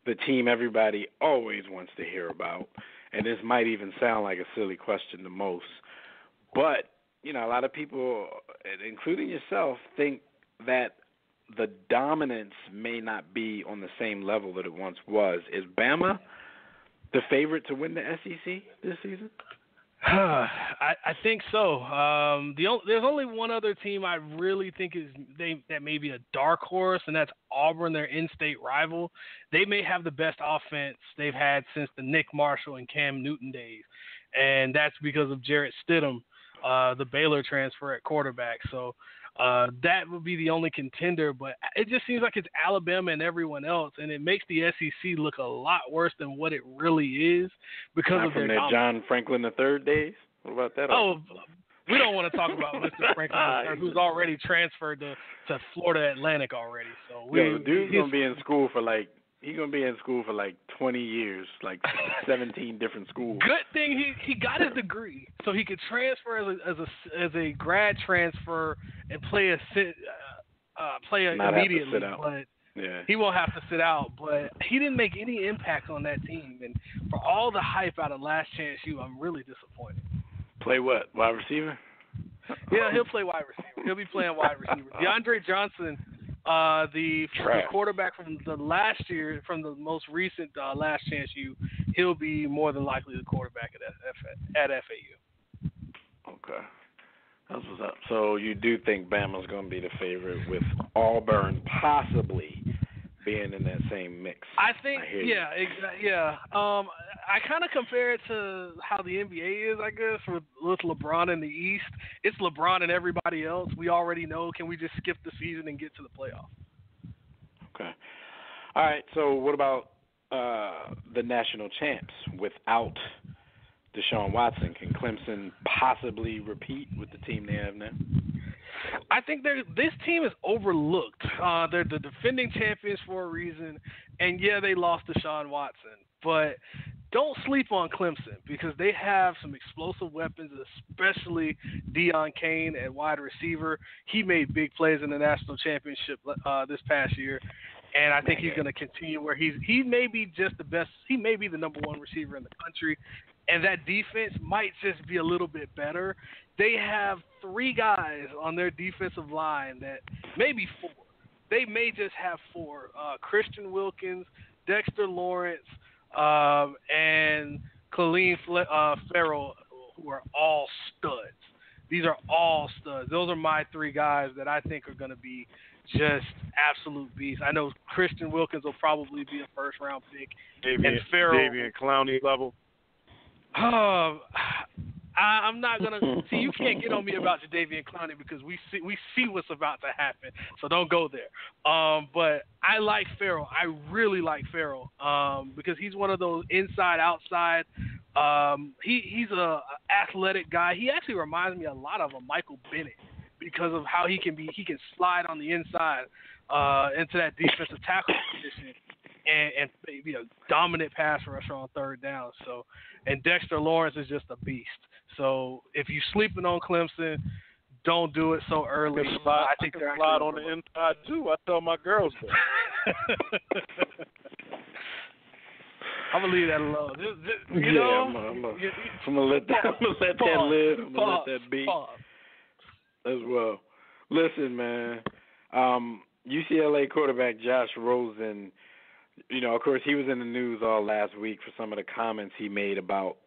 the team everybody always wants to hear about, and this might even sound like a silly question to most, but, a lot of people, including yourself, think that the dominance may not be on the same level that it once was. Is Bama the favorite to win the SEC this season? I think so. There's only one other team I really think that may be a dark horse, and that's Auburn, their in-state rival. They may have the best offense they've had since the Nick Marshall and Cam Newton days, and that's because of Jarrett Stidham, the Baylor transfer at quarterback. So that would be the only contender, but it just seems like it's Alabama and everyone else, and it makes the SEC look a lot worse than what it really is because Not of from their their John Franklin III days. What about that? Oh, we don't want to talk about Mr. Franklin III, who's already transferred to Florida Atlantic already. So the dude's gonna be in school for like 20 years, like 17 different schools. Good thing he got his degree, so he could transfer as a grad transfer and play Not immediately. have to sit out. But yeah, he won't have to sit out. But he didn't make any impact on that team, and for all the hype out of Last Chance U, I'm really disappointed. Play what? Wide receiver? Yeah, he'll play wide receiver. He'll be playing wide receiver. DeAndre Johnson, the quarterback from the last year, from the most recent Last Chance U, he'll be more than likely the quarterback at FAU. Okay. That's what's up. So you do think Bama's going to be the favorite with Auburn possibly being in that same mix? I think, yeah. I kind of compare it to how the NBA is, I guess, with LeBron in the East. It's LeBron and everybody else. We already know. Can we just skip the season and get to the playoff? Okay. All right. So what about the national champs without Deshaun Watson? Can Clemson possibly repeat with the team they have now? I think this team is overlooked. They're the defending champions for a reason, and yeah, they lost Deshaun Watson, but don't sleep on Clemson because they have some explosive weapons, especially Deion Kane at wide receiver. He made big plays in the national championship this past year, and I think he's going to continue where he may be just the best. He may be the number one receiver in the country, and that defense might just be a little bit better. They have 3 guys on their defensive line that maybe 4. They may just have 4. Christian Wilkins, Dexter Lawrence, and Khalil Ferrell, who are all studs. These are all studs. Those are my 3 guys that I think are going to be just absolute beasts. I know Christian Wilkins will probably be a first-round pick. And Ferrell, Davian Clowney level. I'm not gonna see. You can't get on me about Jadeveon Clowney because we see what's about to happen. So don't go there. But I like Ferrell. I really like Ferrell because he's one of those inside outside. He's a athletic guy. He actually reminds me a lot of a Michael Bennett because of how he can slide on the inside into that defensive tackle position and be a dominant pass rusher on third down. So, and Dexter Lawrence is just a beast. So if you're sleeping on Clemson, don't do it so early. I think they're slide on the inside too. I tell my girls that. I'm gonna leave that alone. I'm gonna let that live. I'm gonna let that be as well. Listen, man. UCLA quarterback Josh Rosen. Of course, he was in the news all last week for some of the comments he made about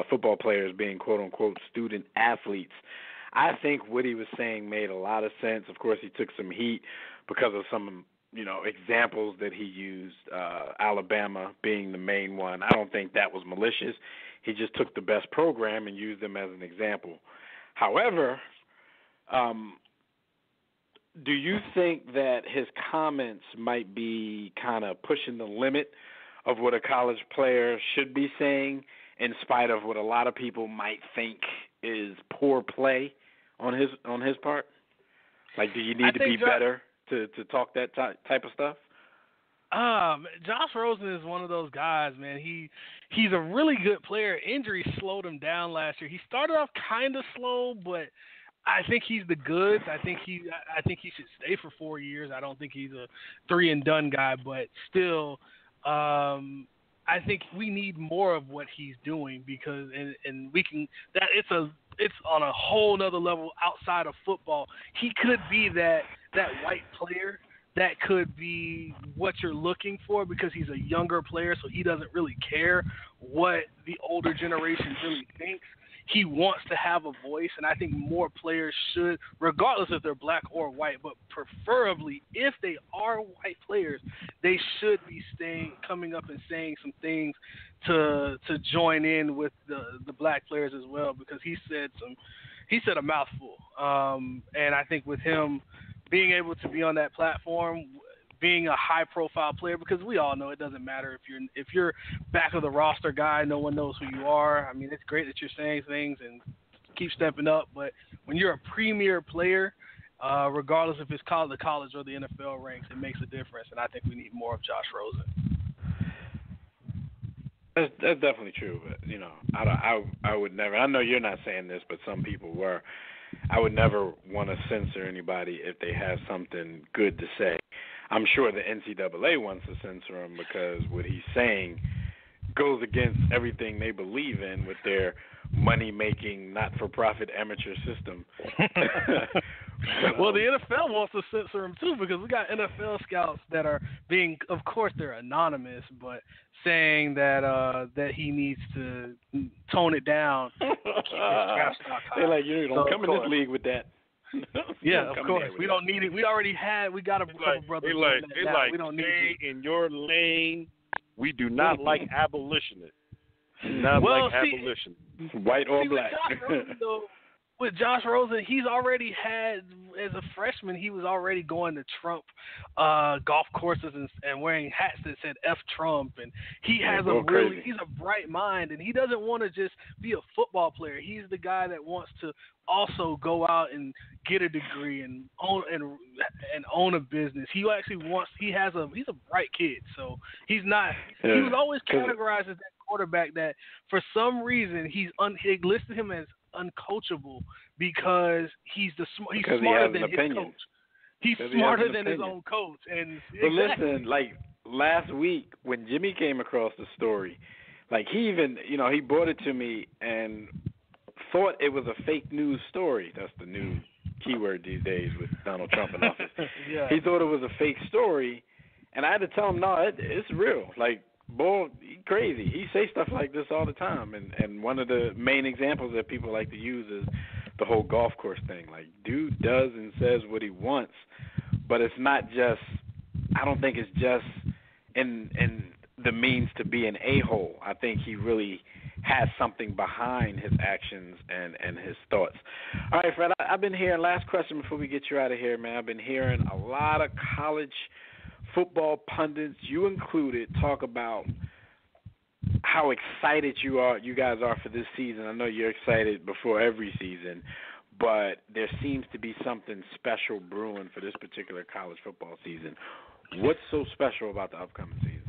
football players being quote-unquote student athletes. I think what he was saying made a lot of sense. Of course, he took some heat because of some, examples that he used, Alabama being the main one. I don't think that was malicious. He just took the best program and used them as an example. However, do you think that his comments might be kind of pushing the limit of what a college player should be saying in spite of what a lot of people might think is poor play on his part? Like, do you need to be better to talk that type of stuff? Josh Rosen is one of those guys, man. He's a really good player. Injuries slowed him down last year. He started off kind of slow, but I think he's the goods. I think he should stay for 4 years. I don't think he's a 3-and-done guy, but still, I think we need more of what he's doing because and we can that it's on a whole nother level outside of football. He could be that that white player that could be what you're looking for because he's a younger player, so he doesn't really care what the older generation really thinks. He wants to have a voice, and I think more players should, regardless if they're black or white, but preferably if they are white players, they should be coming up and saying some things to join in with the black players as well, because he said a mouthful. And I think with him being able to be on that platform, being a high-profile player, because we all know it doesn't matter if you're back of the roster guy, no one knows who you are. I mean, it's great that you're saying things and keep stepping up, but when you're a premier player, regardless if it's the college or the NFL ranks, it makes a difference, and I think we need more of Josh Rosen. That's definitely true, but you know, I would never. I know you're not saying this, but some people were. I would never want to censor anybody if they have something good to say. I'm sure the NCAA wants to censor him because what he's saying goes against everything they believe in with their money-making, not-for-profit amateur system. Well, the NFL wants to censor him too because we got NFL scouts that are being, of course, they're anonymous, but saying that he needs to tone it down. They're like, you don't come in this league with that. Yeah, of course. We don't need it. We got a couple brothers. We don't need stay in your lane. We do not like abolitionists. Abolition. White or black. With Josh Rosen, he's already had, as a freshman, he was already going to Trump golf courses and wearing hats that said F Trump. And he has he's a bright mind, and he doesn't want to just be a football player. He's the guy that wants to also go out and get a degree and own a business. He's a bright kid. So he was always categorized as that quarterback that for some reason he listed him as uncoachable because he's smarter than his coach. He's smarter than his own coach. And but listen, like last week when Jimmy came across the story, like he even, he brought it to me and thought it was a fake news story. That's the new keyword these days with Donald Trump in office. Yeah. He thought it was a fake story, and I had to tell him, no, it's real. Like, boy, he crazy. He say stuff like this all the time, and one of the main examples that people like to use is the whole golf course thing. Like, dude does and says what he wants, but it's not just. I don't think it's just in the means to be an a-hole. I think he really has something behind his actions and his thoughts. All right, Fred, I've been hearing, last question before we get you out of here, man. I've been hearing a lot of college football pundits, you included, talk about how excited you guys are for this season. I know you're excited before every season, but there seems to be something special brewing for this particular college football season. What's so special about the upcoming season?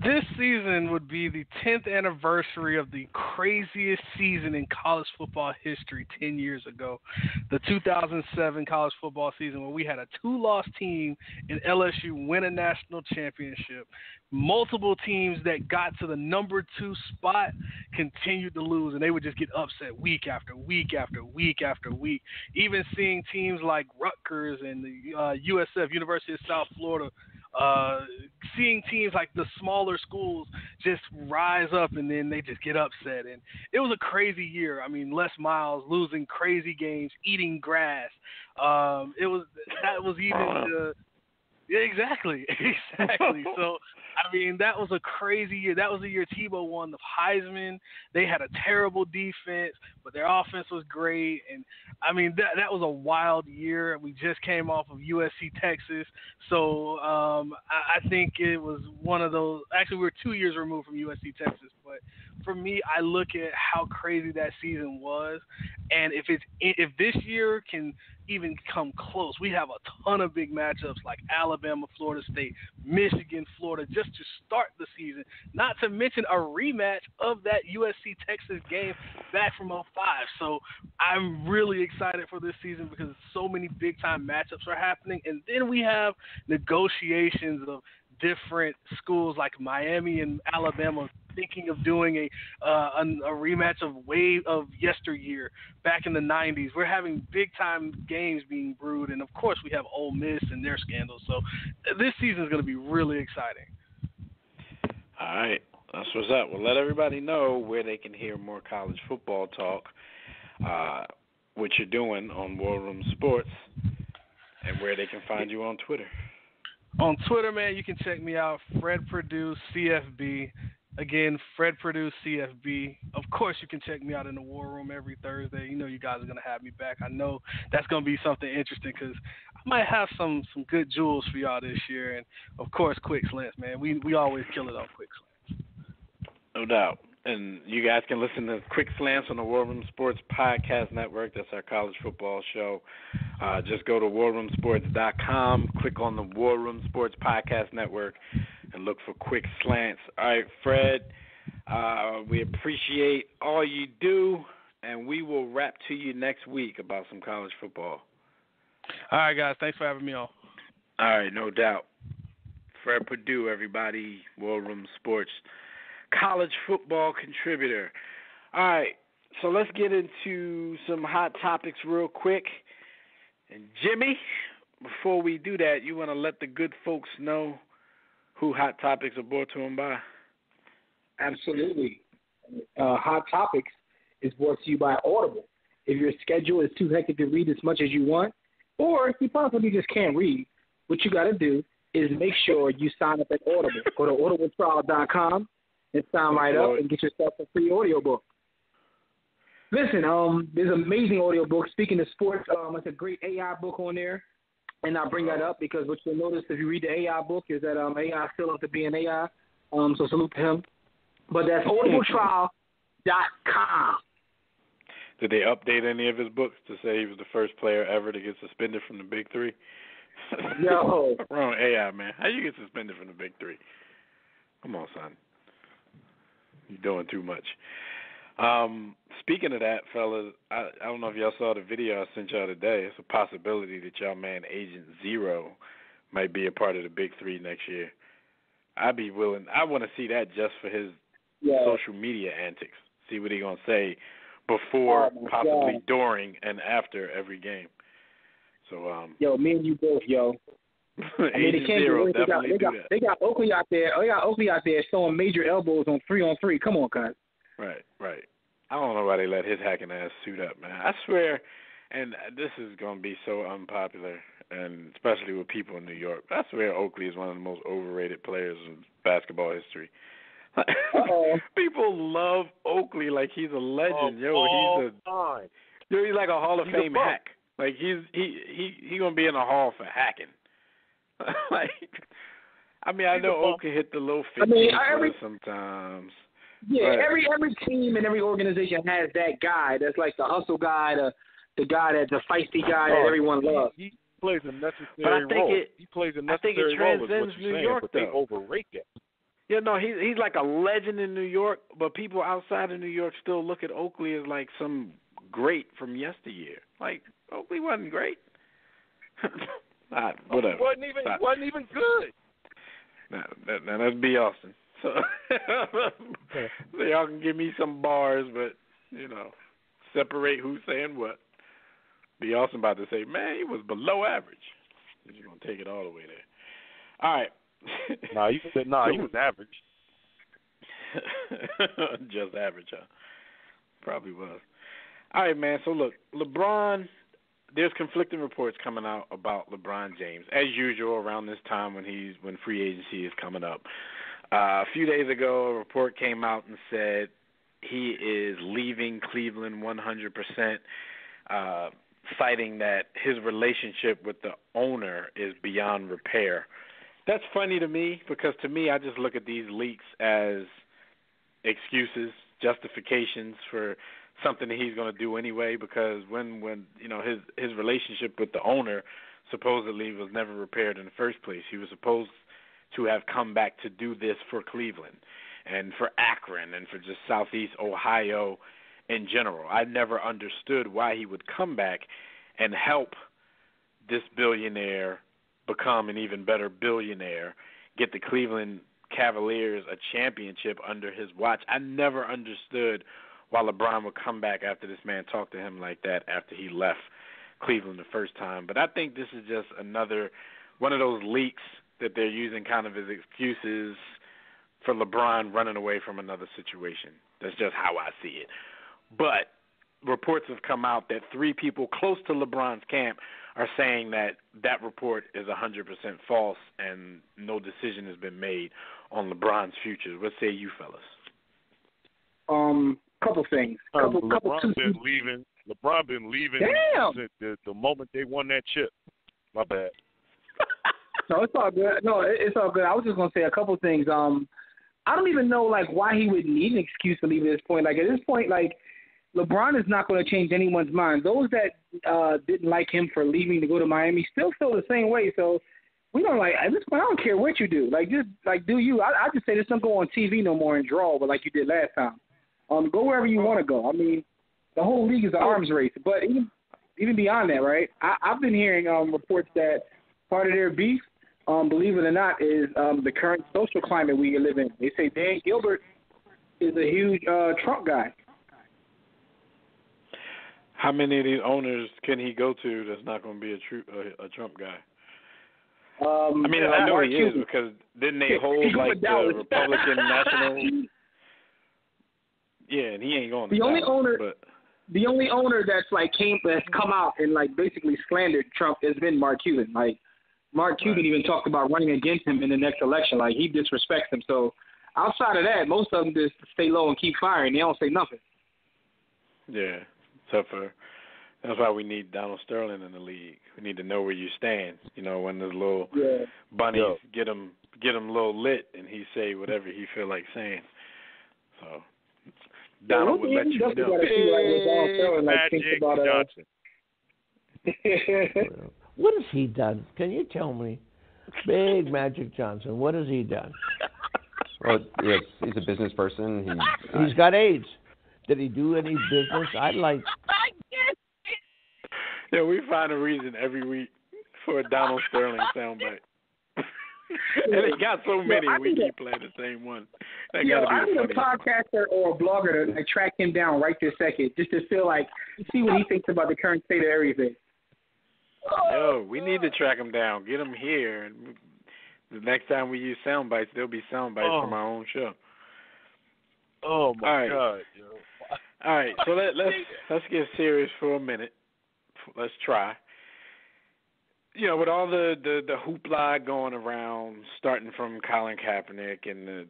This season would be the 10th anniversary of the craziest season in college football history 10 years ago, the 2007 college football season where we had a 2-loss team in LSU win a national championship. Multiple teams that got to the number 2 spot continued to lose, and they would just get upset week after week after week after week. Even seeing teams like Rutgers and the USF, University of South Florida, seeing teams like the smaller schools just rise up and then they just get upset. And it was a crazy year. I mean, Les Miles losing crazy games, eating grass. Exactly. So, I mean, that was a crazy year. That was the year Tebow won the Heisman. They had a terrible defense, but their offense was great. And, I mean, that was a wild year. We just came off of USC Texas. So, I think it was one of those – actually, we were 2 years removed from USC Texas. But for me, I look at how crazy that season was. And if this year can even come close, we have a ton of big matchups like Alabama, Florida State, Michigan, Florida, just to start the season, not to mention a rematch of that USC-Texas game back from 2005. So I'm really excited for this season because so many big-time matchups are happening. And then we have negotiations of different schools like Miami and Alabama thinking of doing a rematch of yesteryear back in the 90s. We're having big-time games being brewed, and, of course, we have Ole Miss and their scandals. So this season is going to be really exciting. All right. That's what's up. Well, let everybody know where they can hear more college football talk, what you're doing on War Room Sports, and where they can find you on Twitter. On Twitter, man, you can check me out, Fred Perdue CFB. Again, Fred Perdue CFB. Of course, you can check me out in the War Room every Thursday. You know you guys are going to have me back. I know that's going to be something interesting because I might have some good jewels for y'all this year. And, of course, Quick Slants, man. We always kill it on Quick Slants. No doubt. And you guys can listen to Quick Slants on the War Room Sports Podcast Network. That's our college football show. Just go to warroomsports.com, click on the War Room Sports Podcast Network, and look for Quick Slants. All right, Fred, we appreciate all you do, and we will rap to you next week about some college football. All right, guys. Thanks for having me on. All right, no doubt. Fred Perdue, everybody, War Room Sports college football contributor. All right, so let's get into some hot topics real quick. And Jimmy, before we do that, you want to let the good folks know who Hot Topics are brought to them by? Absolutely. Hot Topics is brought to you by Audible. If your schedule is too hectic to read as much as you want, or if you possibly just can't read, what you got to do is make sure you sign up at Audible. Go to audibletrial.com and sign right up and get yourself a free audiobook. Listen, there's an amazing audiobook. Speaking of sports, it's a great AI book on there. And I bring that up because what you'll notice if you read the AI book is that AI is still up to being AI. So salute to him. But that's audibletrial.com. Did they update any of his books to say he was the first player ever to get suspended from the Big Three? No. Wrong AI, man. How you get suspended from the Big Three? Come on, son. You're doing too much. Speaking of that, fellas, I don't know if y'all saw the video I sent y'all today. It's a possibility that y'all man Agent Zero might be a part of the Big Three next year. I'd be willing. I want to see that just for his social media antics. See what he gonna say before, possibly during, and after every game. So, yo, me and you both, yo. Agent Zero definitely do that. They got Oakley out there. They got Oakley out there showing major elbows on 3-on-3. Come on, guys. Right. I don't know why they let his hacking ass suit up, man. I swear, and this is going to be so unpopular, and especially with people in New York, I swear Oakley is one of the most overrated players in basketball history. People love Oakley like he's a legend. He's like a Hall of Fame hack. Like he's gonna be in the Hall for hacking. I know Oakley hit the low 50s sometimes. Yeah, every team and every organization has that guy that's like the hustle guy, the guy that's the feisty guy that everyone loves. He plays a necessary role. He plays a necessary role. Is what you're saying, but they overrate that. Yeah, no, he's like a legend in New York, but people outside of New York still look at Oakley as like some great from yesteryear. Like Oakley wasn't great. Whatever. He wasn't even good. Now that's B. Austin. So y'all can give me some bars, but separate who's saying what. B. Austin about to say, man, he was below average. You're gonna take it all the way there. All right. he was average. Just average, huh? Probably was. All right, man. So look, LeBron. There's conflicting reports coming out about LeBron James, as usual around this time when free agency is coming up. A few days ago, a report came out and said he is leaving Cleveland 100%, citing that his relationship with the owner is beyond repair. That's funny to me because to me, I just look at these leaks as excuses, justifications for something that he's going to do anyway, because when his relationship with the owner supposedly was never repaired in the first place. He was supposed to have come back to do this for Cleveland and for Akron and for just Southeast Ohio in general. I never understood why he would come back and help this billionaire become an even better billionaire, get the Cleveland Cavaliers a championship under his watch. I never understood why LeBron would come back after this man talked to him like that after he left Cleveland the first time. But I think this is just another one of those leaks that they're using kind of as excuses for LeBron running away from another situation. That's just how I see it. But reports have come out that 3 people close to LeBron's camp are saying that that report is 100% false and no decision has been made on LeBron's future. What say you fellas? Couple things. LeBron been leaving since the moment they won that chip. My bad. No, it's all good. It's all good. I was just gonna say a couple things. I don't even know like why he would need an excuse to leave at this point. Like at this point, like LeBron is not going to change anyone's mind. Those that didn't like him for leaving to go to Miami still feel the same way. So we don't like at this point. I don't care what you do. Like just like do you? I just say just don't go on TV no more and draw, but like you did last time. Go wherever you want to go. I mean, the whole league is an arms race. But even beyond that, right? I've been hearing reports that part of their beef, believe it or not, is the current social climate we live in. They say Dan Gilbert is a huge Trump guy. How many of these owners can he go to that's not going to be a Trump guy? I mean, I know he is because didn't they hold like the Republican National? Yeah, and he ain't going. The only owner that's like that's come out and like basically slandered Trump has been Mark Cuban. Like Mark Cuban even talked about running against him in the next election. Like he disrespects him. So outside of that, most of them just stay low and keep firing. They don't say nothing. Yeah, tougher. That's why we need Donald Sterling in the league. We need to know where you stand. You know, when those little bunnies get him a little lit, and he say whatever he feel like saying. So Donald would let you know. Magic Johnson. What has he done? Can you tell me? Big Magic Johnson. What has he done? Well, he's a business person. He's got AIDS. Did he do any business? I'd like. Yeah, we find a reason every week for a Donald Sterling soundbite. And he got so many, we keep playing the same one. I need a podcaster or a blogger to like, track him down right this second, just to feel like see what he thinks about the current state of everything. Yo, we need to track him down, get him here, and the next time we use sound bites, there'll be sound bites from our own show. Oh my God! Yo. All right, so let's get serious for a minute. Let's try. You know, with all the hoopla going around, starting from Colin Kaepernick and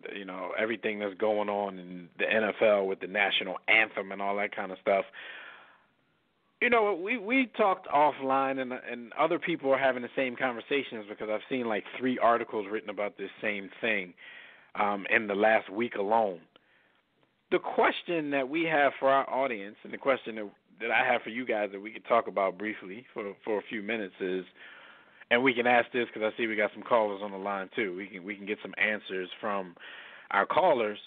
everything that's going on in the NFL with the national anthem and all that kind of stuff. You know, we talked offline, and other people are having the same conversations because I've seen like 3 articles written about this same thing in the last week alone. The question that we have for our audience, and the question that I have for you guys that we could talk about briefly for a few minutes is, and we can ask this because I see we got some callers on the line too. We can get some answers from our callers.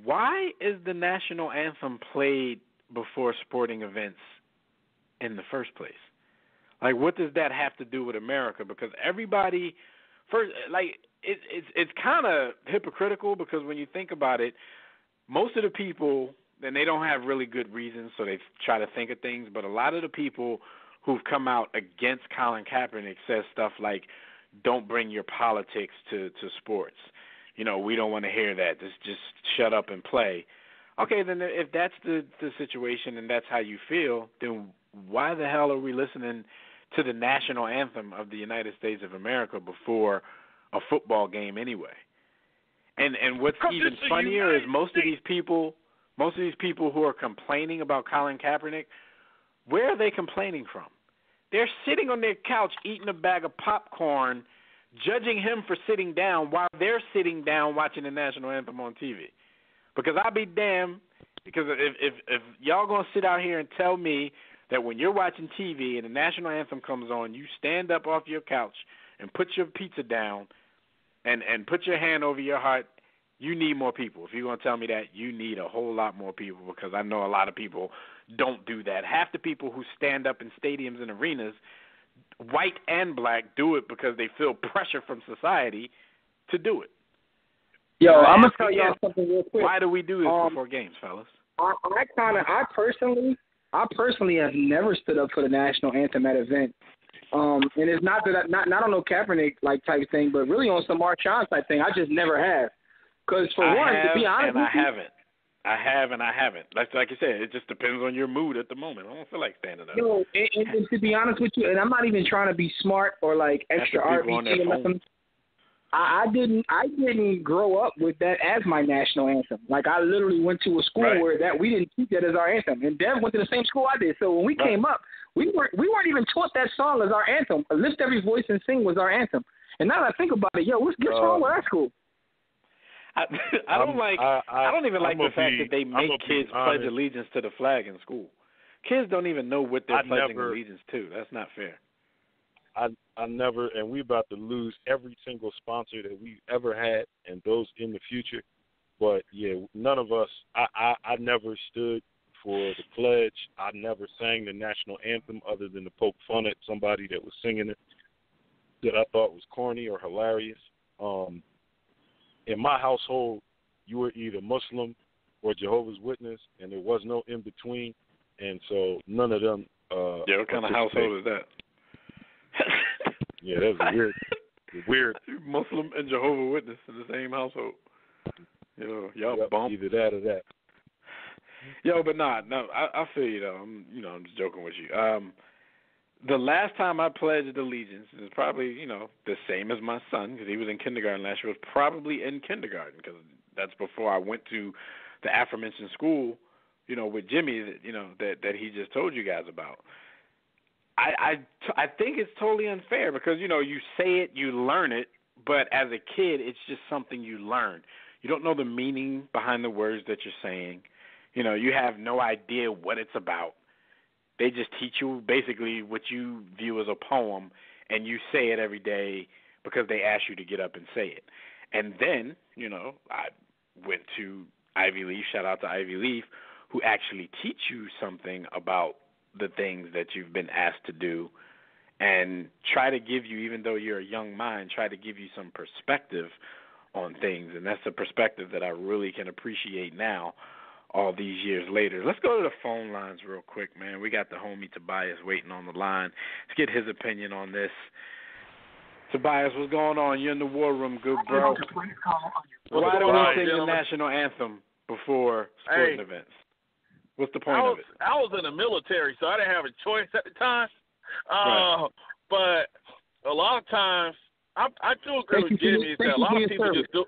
Why is the national anthem played before sporting events in the first place? Like, what does that have to do with America? Because everybody, first, like, it's kind of hypocritical because when you think about it, most of the people, and they don't have really good reasons, so they try to think of things, but a lot of the people who've come out against Colin Kaepernick says stuff like, don't bring your politics to sports. You know, we don't want to hear that. Just shut up and play. Okay, then if that's the situation and that's how you feel, then why the hell are we listening to the national anthem of the United States of America before a football game anyway? And what's even funnier is most of these people who are complaining about Colin Kaepernick, where are they complaining from? They're sitting on their couch eating a bag of popcorn, judging him for sitting down while they're sitting down watching the national anthem on TV. Because I'll be damned, because if y'all going to sit out here and tell me that when you're watching TV and the national anthem comes on, you stand up off your couch and put your pizza down and put your hand over your heart, you need more people. If you're going to tell me that, you need a whole lot more people because I know a lot of people don't do that. Half the people who stand up in stadiums and arenas white and black, do it because they feel pressure from society to do it. Yo, I'm gonna tell y'all something real quick. Why do we do this before games, fellas? I personally have never stood up for the national anthem at events. And it's not that not on no Kaepernick like type thing, but really on some Marshawn type thing. I just never have. Because for I one, have, to be honest, and I haven't. I have and I haven't. Like you said, it just depends on your mood at the moment. I don't feel like standing up. Yo, and to be honest with you, and I'm not even trying to be smart or like extra RBG or nothing. I didn't grow up with that as my national anthem. Like I literally went to a school where that we didn't keep that as our anthem. And Dev went to the same school I did. So when we came up, we weren't even taught that song as our anthem. Lift Every Voice and Sing was our anthem. And now that I think about it, yo, what's wrong with our school? I don't even like the fact that they make kids pledge allegiance to the flag in school. Kids don't even know what they're pledging allegiance to. That's not fair. I never, and we about to lose every single sponsor that we've ever had and those in the future. But yeah, none of us, I never stood for the pledge. I never sang the national anthem other than to poke fun at somebody that was singing it that I thought was corny or hilarious. In my household, you were either Muslim or Jehovah's Witness, and there was no in between. And so none of them. Yeah, what kind of household is that? Yeah, that's weird. Muslim and Jehovah's Witness in the same household. Y'all bump. Either that or that. Yo, but no, I feel you though. I'm just joking with you. The last time I pledged allegiance is probably, the same as my son because he was in kindergarten last year. Was probably in kindergarten because that's before I went to the aforementioned school, with Jimmy that he just told you guys about. I think it's totally unfair because, you say it, you learn it, but as a kid, it's just something you learn. You don't know the meaning behind the words that you're saying. You have no idea what it's about. They just teach you basically what you view as a poem, and you say it every day because they ask you to get up and say it. And then, I went to Ivy Leaf, shout out to Ivy Leaf, who actually teach you something about the things that you've been asked to do and try to give you, even though you're a young mind, try to give you some perspective on things. And that's a perspective that I really can appreciate now all these years later. Let's go to the phone lines real quick, man. We got the homie Tobias waiting on the line. Let's get his opinion on this. Tobias, what's going on? You're in the war room, good bro. Why don't we sing the national anthem before sporting events? What's the point of it? I was in the military, so I didn't have a choice at the time. But a lot of times, I do agree with Jimmy that a lot of people just do.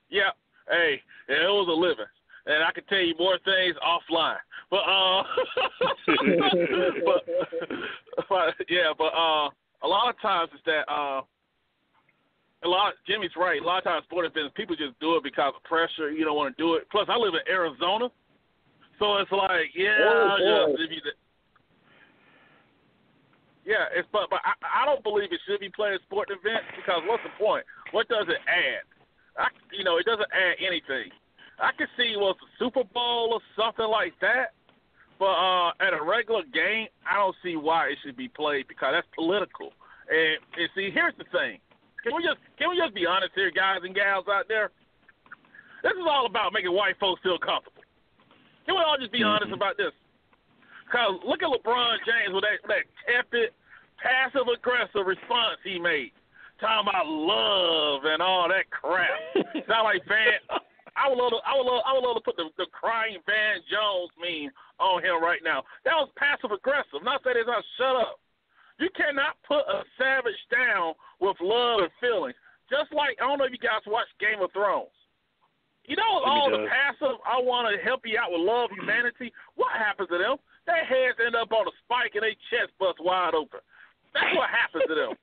Yeah, hey, it was a living. And I can tell you more things offline. But a lot of times it's that Jimmy's right. A lot of times sporting events, people just do it because of pressure. You don't want to do it. Plus, I live in Arizona, so it's like, but I don't believe it should be playing sporting events because what's the point? What does it add? It doesn't add anything. I could see it was a Super Bowl or something like that, but at a regular game, I don't see why it should be played because that's political. And see, here's the thing: can we just be honest here, guys and gals out there? This is all about making white folks feel comfortable. Can we all just be honest about this? Because look at LeBron James with that tepid, passive-aggressive response he made, talking about love and all that crap. Sound like I would love to put the crying Van Jones meme on him right now. That was passive aggressive. Not saying it's not shut up. You cannot put a savage down with love and feelings. Just like, I don't know if you guys watch Game of Thrones. All the passive, I want to help you out with love, humanity. What happens to them? Their heads end up on a spike and their chest bust wide open. That's what happens to them.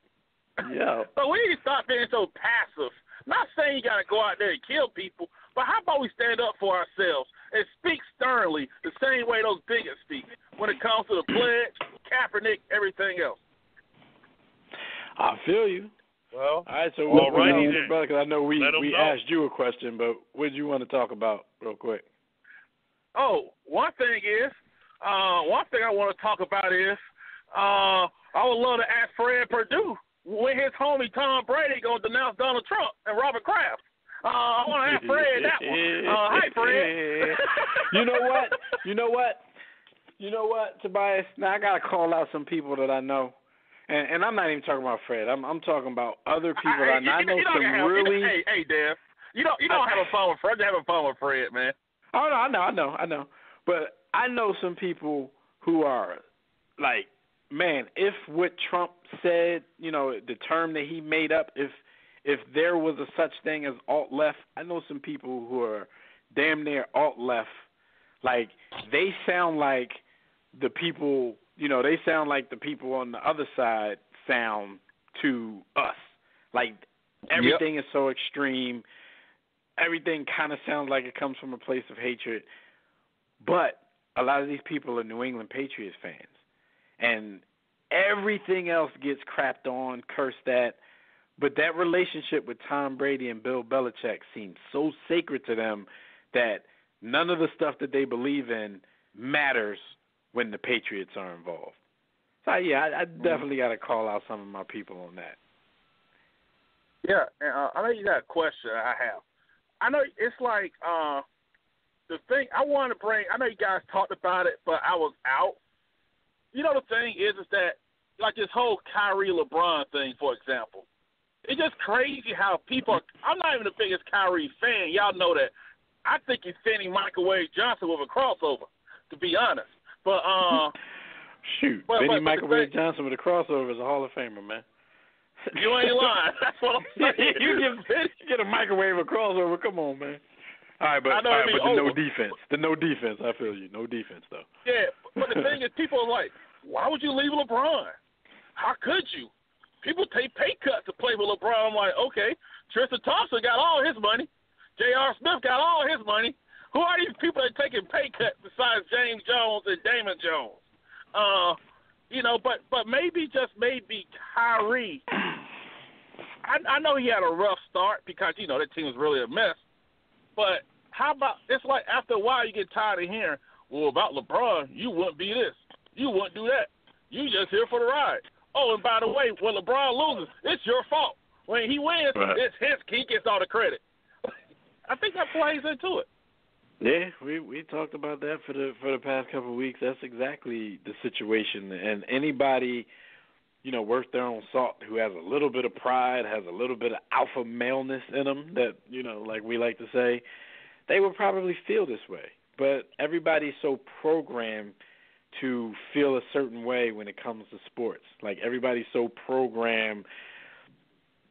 Yeah. So we need to stop being so passive. Not saying you got to go out there and kill people, but how about we stand up for ourselves and speak sternly the same way those bigots speak when it comes to the pledge, Kaepernick, everything else? I feel you. Well, all right, so brother, because I know we asked you a question, but what did you want to talk about real quick? Oh, one thing I want to talk about is I would love to ask Fred Perdue when his homie Tom Brady going to denounce Donald Trump and Robert Kraft. I want to ask Fred that one. Hi, Fred. You know what, Tobias? Now I got to call out some people that I know. And I'm not even talking about Fred. I'm talking about other people that I know. I know some really. Hey, Dev. You don't have a phone with Fred. You have a phone with Fred, man. Oh no, I know. But I know some people who are like, man, if what Trump said, the term that he made up, if there was a such thing as alt-left, I know some people who are damn near alt-left. Like, they sound like the people, they sound like the people on the other side sound to us. Like, everything is so extreme. Everything kind of sounds like it comes from a place of hatred. But a lot of these people are New England Patriots fans. And everything else gets crapped on, cursed at. But that relationship with Tom Brady and Bill Belichick seems so sacred to them that none of the stuff that they believe in matters when the Patriots are involved. So, yeah, I definitely got to call out some of my people on that. Yeah, I know you got a question I have. I know it's like the thing I want to bring, I know you guys talked about it, but I was out. The thing is that, like this whole Kyrie LeBron thing, for example, it's just crazy how people I'm not even the biggest Kyrie fan. Y'all know that. I think he's sending Microwave Johnson with a crossover, to be honest. But shoot, Benny Microwave Johnson with a crossover is a Hall of Famer, man. You ain't lying. That's what I'm saying. you get a microwave a crossover. Come on, man. All right, but the no defense. The no defense. I feel you. No defense, though. Yeah, but the thing is, people are like, why would you leave LeBron? How could you? People take pay cuts to play with LeBron. I'm like, okay, Tristan Thompson got all his money. J.R. Smith got all his money. Who are these people that are taking pay cuts besides James Jones and Damon Jones? But maybe Kyrie. I know he had a rough start because, that team was really a mess. But how about, it's like after a while you get tired of hearing, well, about LeBron, you wouldn't be this. You wouldn't do that. You just here for the ride. Oh, and by the way, when LeBron loses, it's your fault. When he wins, it's his. He gets all the credit. I think that plays into it. Yeah, we talked about that for the past couple of weeks. That's exactly the situation. And anybody, worth their own salt, who has a little bit of pride, has a little bit of alpha maleness in them, that like we like to say, they would probably feel this way. But everybody's so programmed to feel a certain way when it comes to sports. Like, everybody's so programmed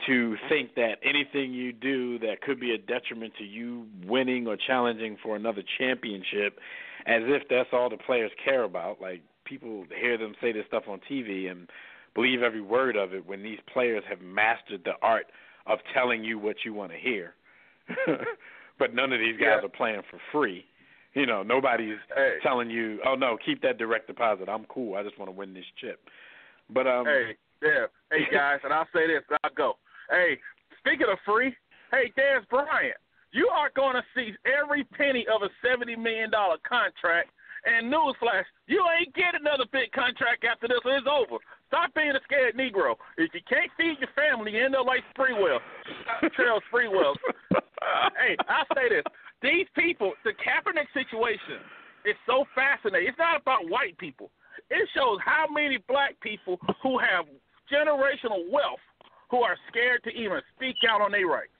to think that anything you do that could be a detriment to you winning or challenging for another championship, as if that's all the players care about. Like, people hear them say this stuff on TV and believe every word of it when these players have mastered the art of telling you what you want to hear. But none of these guys are playing for free. Nobody's telling you, oh, no, keep that direct deposit. I'm cool. I just want to win this chip. But Hey, guys, and I'll say this, and I'll go. Hey, speaking of free, hey, Dez Bryant, you are going to see every penny of a $70 million contract. And newsflash, you ain't getting another big contract after this. It's over. Stop being a scared Negro. If you can't feed your family, you end up like Sprewell. Charles Sprewell. Hey, I'll say this. These people, the Kaepernick situation is so fascinating. It's not about white people. It shows how many black people who have generational wealth who are scared to even speak out on their rights.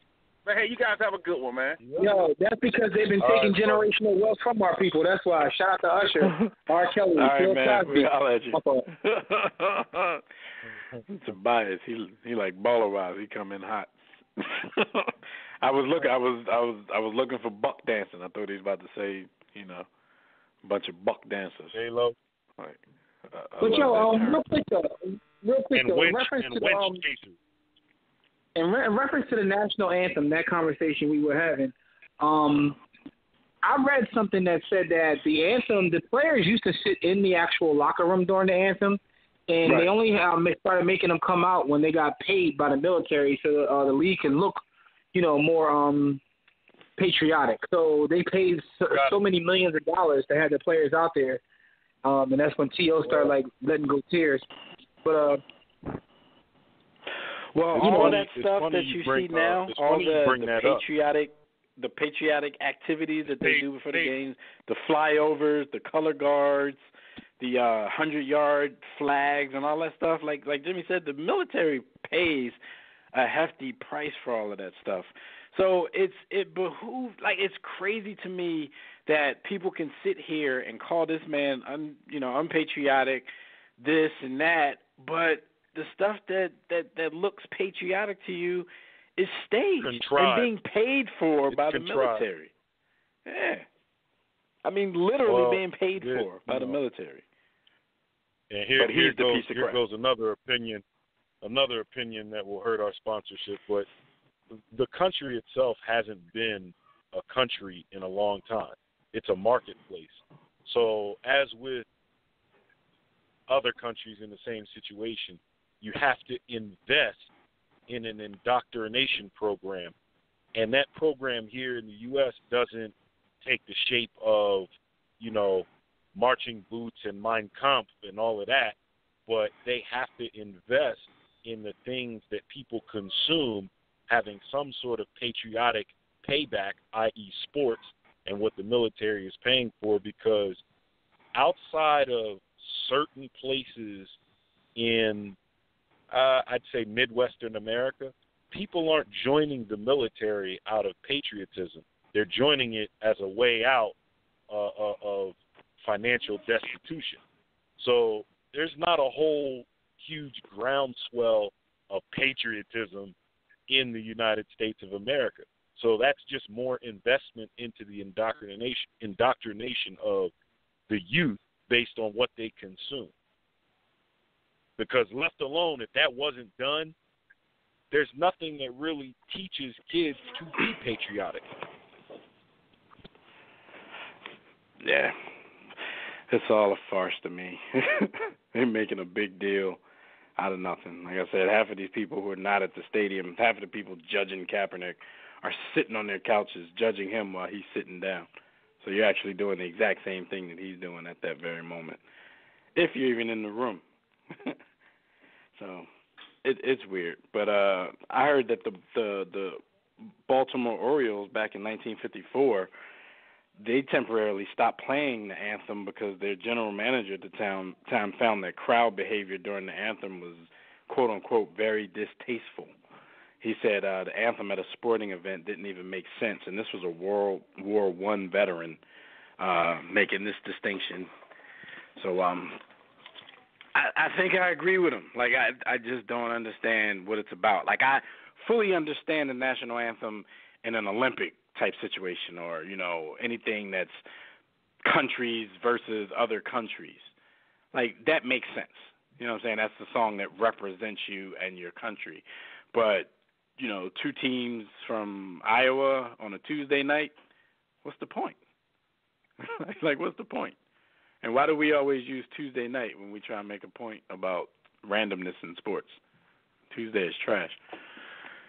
But, hey, you guys have a good one, man. Yo, that's because they've been taking generational wealth from our people. That's why. Shout out to Usher, R. Kelly, all right, Phil man. Cosby. I'll let you. Tobias, he like baller wise. He come in hot. I was looking for buck dancing. I thought he was about to say, a bunch of buck dancers. J-Lo. Like, but yo, real quick though, in reference to the national anthem, that conversation we were having, I read something that said that the anthem, the players used to sit in the actual locker room during the anthem, and they only started making them come out when they got paid by the military, so the league can look, more patriotic. So they paid so many millions of dollars to have the players out there, And that's when T.O. started like letting go tears. But all that stuff that you see now, all the patriotic activities that they do before the games, the flyovers, the color guards, the 100-yard flags, and all that stuff. Like Jimmy said, the military pays a hefty price for all of that stuff. So it behooves, like, it's crazy to me that people can sit here and call this man unpatriotic, this and that, but the stuff that looks patriotic to you is staged and being paid for by the military. Yeah. I mean, literally being paid for by the military. And here goes another opinion that will hurt our sponsorship, but the country itself hasn't been a country in a long time. It's a marketplace. So as with other countries in the same situation, you have to invest in an indoctrination program. And that program here in the U.S. doesn't take the shape of, marching boots and Mein Kampf and all of that, but they have to invest in the things that people consume having some sort of patriotic payback, i.e. sports, and what the military is paying for, because outside of certain places in, I'd say, Midwestern America, people aren't joining the military out of patriotism. They're joining it as a way out of financial destitution. So there's not a whole huge groundswell of patriotism in the United States of America. So that's just more investment into the indoctrination of the youth based on what they consume. Because left alone, if that wasn't done, there's nothing that really teaches kids to be patriotic. Yeah. It's all a farce to me. They're making a big deal out of nothing. Like I said, half of these people who are not at the stadium, half of the people judging Kaepernick are sitting on their couches judging him while he's sitting down. So you're actually doing the exact same thing that he's doing at that very moment, if you're even in the room. So it's weird. But I heard that the Baltimore Orioles back in 1954, they temporarily stopped playing the anthem because their general manager at the time found that crowd behavior during the anthem was, quote unquote, very distasteful. He said the anthem at a sporting event didn't even make sense, and this was a World War I veteran making this distinction. So I think I agree with him. Like, I just don't understand what it's about. Like, I fully understand the national anthem in an Olympic type situation, or, anything that's countries versus other countries. Like, that makes sense. You know what I'm saying? That's the song that represents you and your country. But, two teams from Iowa on a Tuesday night, what's the point? Like, what's the point? And why do we always use Tuesday night when we try and make a point about randomness in sports? Tuesday is trash.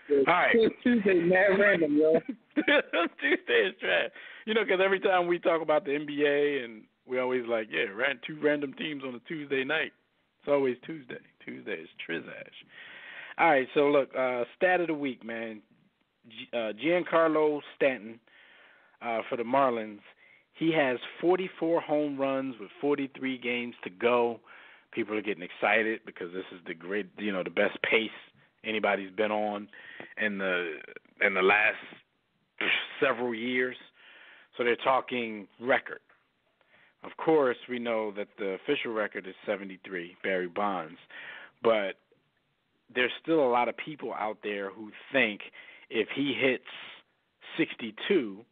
All right. Tuesday, mad random, yo. Tuesday is trash. Because every time we talk about the NBA, and we always ran two random teams on a Tuesday night. It's always Tuesday. Tuesday is trizash. All right, so look, stat of the week, man. Giancarlo Stanton for the Marlins. He has 44 home runs with 43 games to go. People are getting excited because this is the best pace anybody's been on in the last several years. So they're talking record. Of course, we know that the official record is 73, Barry Bonds. But there's still a lot of people out there who think if he hits 62,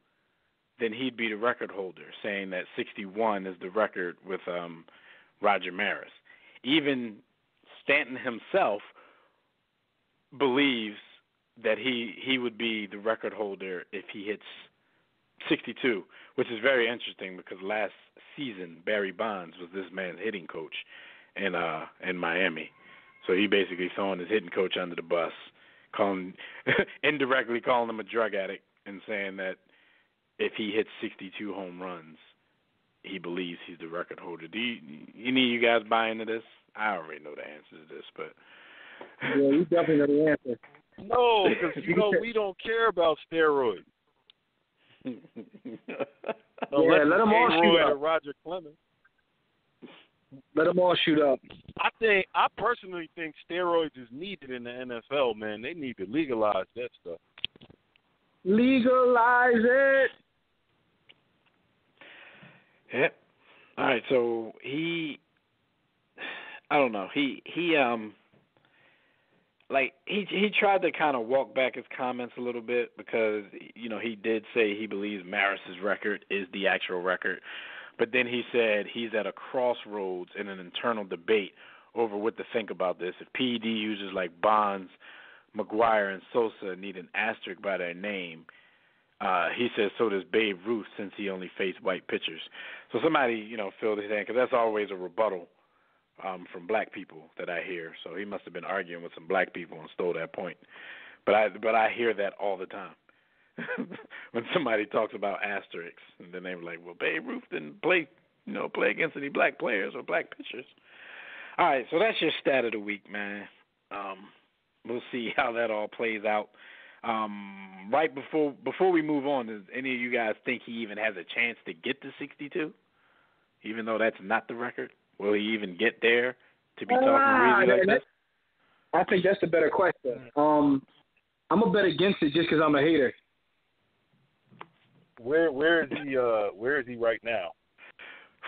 then he'd be the record holder, saying that 61 is the record with Roger Maris. Even Stanton himself believes that he would be the record holder if he hits 62, which is very interesting because last season Barry Bonds was this man's hitting coach in Miami. So he basically throwing his hitting coach under the bus, indirectly calling him a drug addict and saying that if he hits 62 home runs, he believes he's the record holder. Do any of you guys buy into this? I already know the answer to this, but yeah, you definitely know the answer. No, because we don't care about steroids. Yeah, let them all shoot up. Roger Clemens. Let them all shoot up. I personally think steroids is needed in the NFL, man. They need to legalize that stuff. Legalize it. Yep. All right, so I don't know. He tried to kind of walk back his comments a little bit because, he did say he believes Maris's record is the actual record. But then he said he's at a crossroads in an internal debate over what to think about this. If PED users like Bonds, McGuire, and Sosa need an asterisk by their name, he says so does Babe Ruth since he only faced white pitchers. So somebody, filled his hand because that's always a rebuttal from black people that I hear. So he must have been arguing with some black people and stole that point. But I hear that all the time when somebody talks about asterisks, and then they were like, "Well, Babe Ruth didn't play against any black players or black pitchers." All right, so that's your stat of the week, man. We'll see how that all plays out. Right before we move on, does any of you guys think he even has a chance to get to 62, even though that's not the record? Will he even get there to be talking crazy like this? I think that's the better question. I'm gonna bet against it just because I'm a hater. Where is he right now?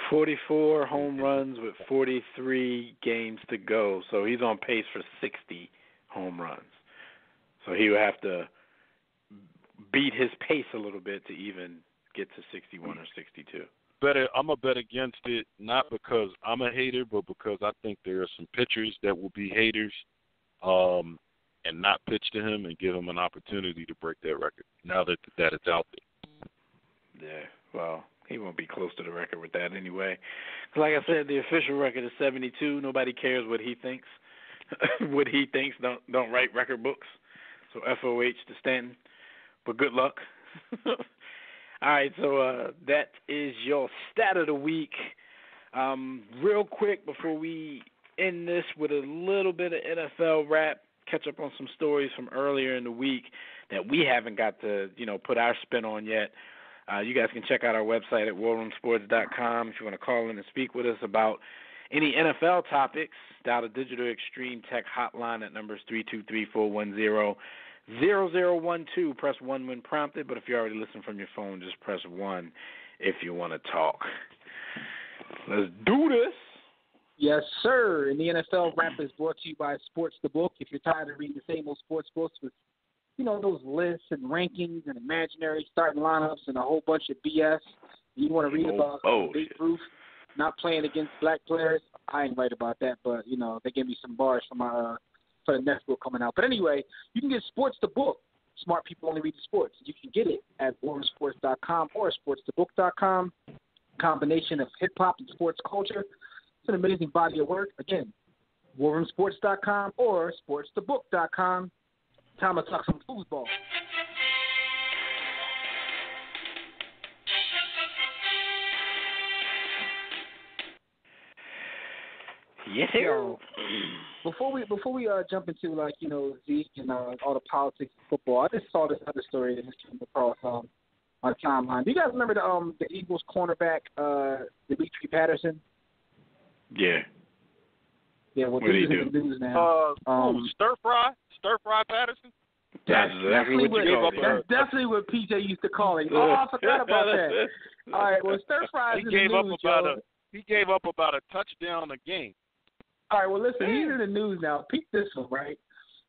44 home runs with 43 games to go, so he's on pace for 60 home runs. So he would have to beat his pace a little bit to even get to 61 or 62. I'm going to bet against it, not because I'm a hater, but because I think there are some pitchers that will be haters and not pitch to him and give him an opportunity to break that record now that it's out there. Yeah, well, he won't be close to the record with that anyway. Like I said, the official record is 72. Nobody cares what he thinks. What he thinks don't write record books. So FOH to Stanton. But good luck. All right, so that is your stat of the week. Real quick before we end this with a little bit of NFL wrap, catch up on some stories from earlier in the week that we haven't got to, put our spin on yet. You guys can check out our website at warroomsports.com if you want to call in and speak with us about any NFL topics. Dial the Digital Extreme Tech hotline at numbers 323-410-0012. Press 1 when prompted, but if you're already listening from your phone, just press 1 if you want to talk. Let's do this. Yes, sir. And the NFL wrap is brought to you by Sports the Book. If you're tired of reading the same old sports books with, those lists and rankings and imaginary starting lineups and a whole bunch of BS, you want to read about Babe Ruth not playing against black players, I ain't right about that, but, they gave me some bars for the next book coming out. But anyway, you can get Sports the Book. Smart people only read the sports. You can get it at warroomsports.com or sportsthebook.com. Combination of hip-hop and sports culture. It's an amazing body of work. Again, warroomsports.com or sportsthebook.com. Time to talk some foosball. Yes, sir. Before we jump into Zeke and all the politics of football, I just saw this other story that just came across my timeline. Do you guys remember the Eagles cornerback, Demetri Patterson? Yeah. Yeah. Well, what did he do? In the news now. Stir fry Patterson. That's exactly what you call it. That's definitely what PJ used to call it. Oh, I forgot about that. All right. Well, Stir Fry's in the news. He gave up about a touchdown a game. All right, well, listen, he's in the news now. Peep this one, right?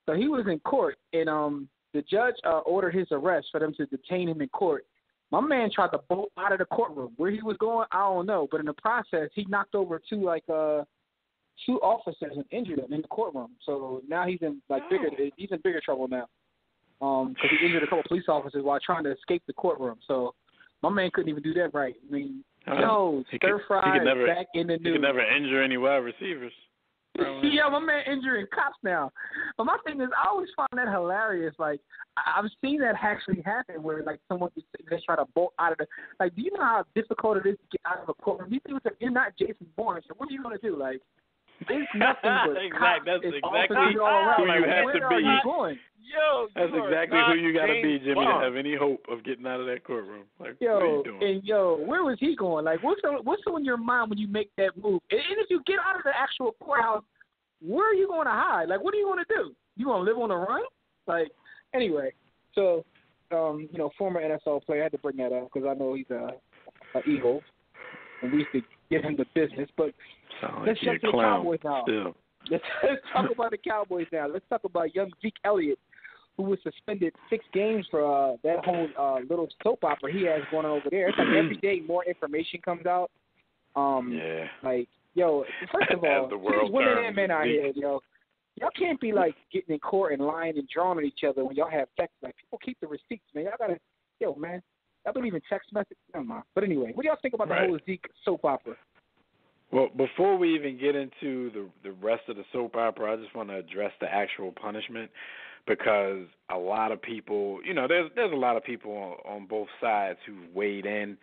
So he was in court, and the judge ordered his arrest for them to detain him in court. My man tried to bolt out of the courtroom. Where he was going, I don't know. But in the process, he knocked over two officers and injured them in the courtroom. So now he's in bigger trouble now because he injured a couple police officers while trying to escape the courtroom. So my man couldn't even do that right. I mean, Stir Fry is back in the news. He could never injure any wide receivers. Yeah, my man injuring cops now. But my thing is, I always find that hilarious. Like, I've seen that actually happen where, like, someone just try to bolt out of the – like, do you know how difficult it is to get out of a courtroom? You think you're not Jason Bourne, so what are you going to do? Like, there's nothing but cops. That's it's exactly all around. who like, you have where to are be. you going? Yo, that's exactly who you got to be, Jimmy, to have any hope of getting out of that courtroom. Like, what are you doing? And where was he going? Like, what's on your mind when you make that move? And if you get out of the actual courthouse, where are you going to hide? Like, what are you going to do? You going to live on the run? Like, anyway, so, former NFL player, I had to bring that up because I know he's an Eagle, and we used to give him the business. But let's jump to the Cowboys now. Still. Let's talk about the Cowboys now. Let's talk about young Zeke Elliott, who was suspended 6 games for that whole little soap opera he has going on over there. It's like every day more information comes out. Yeah. Like, yo, first of all, women and men out here, yo, y'all can't be, like, getting in court and lying and drawing at each other when y'all have sex. Like, people keep the receipts, man. Y'all got to, man, I believe in text message. Never mind. But anyway, what do y'all think about the whole Zeke soap opera? Well, before we even get into the rest of the soap opera, I just want to address the actual punishment because a lot of people, there's a lot of people on both sides who weighed in,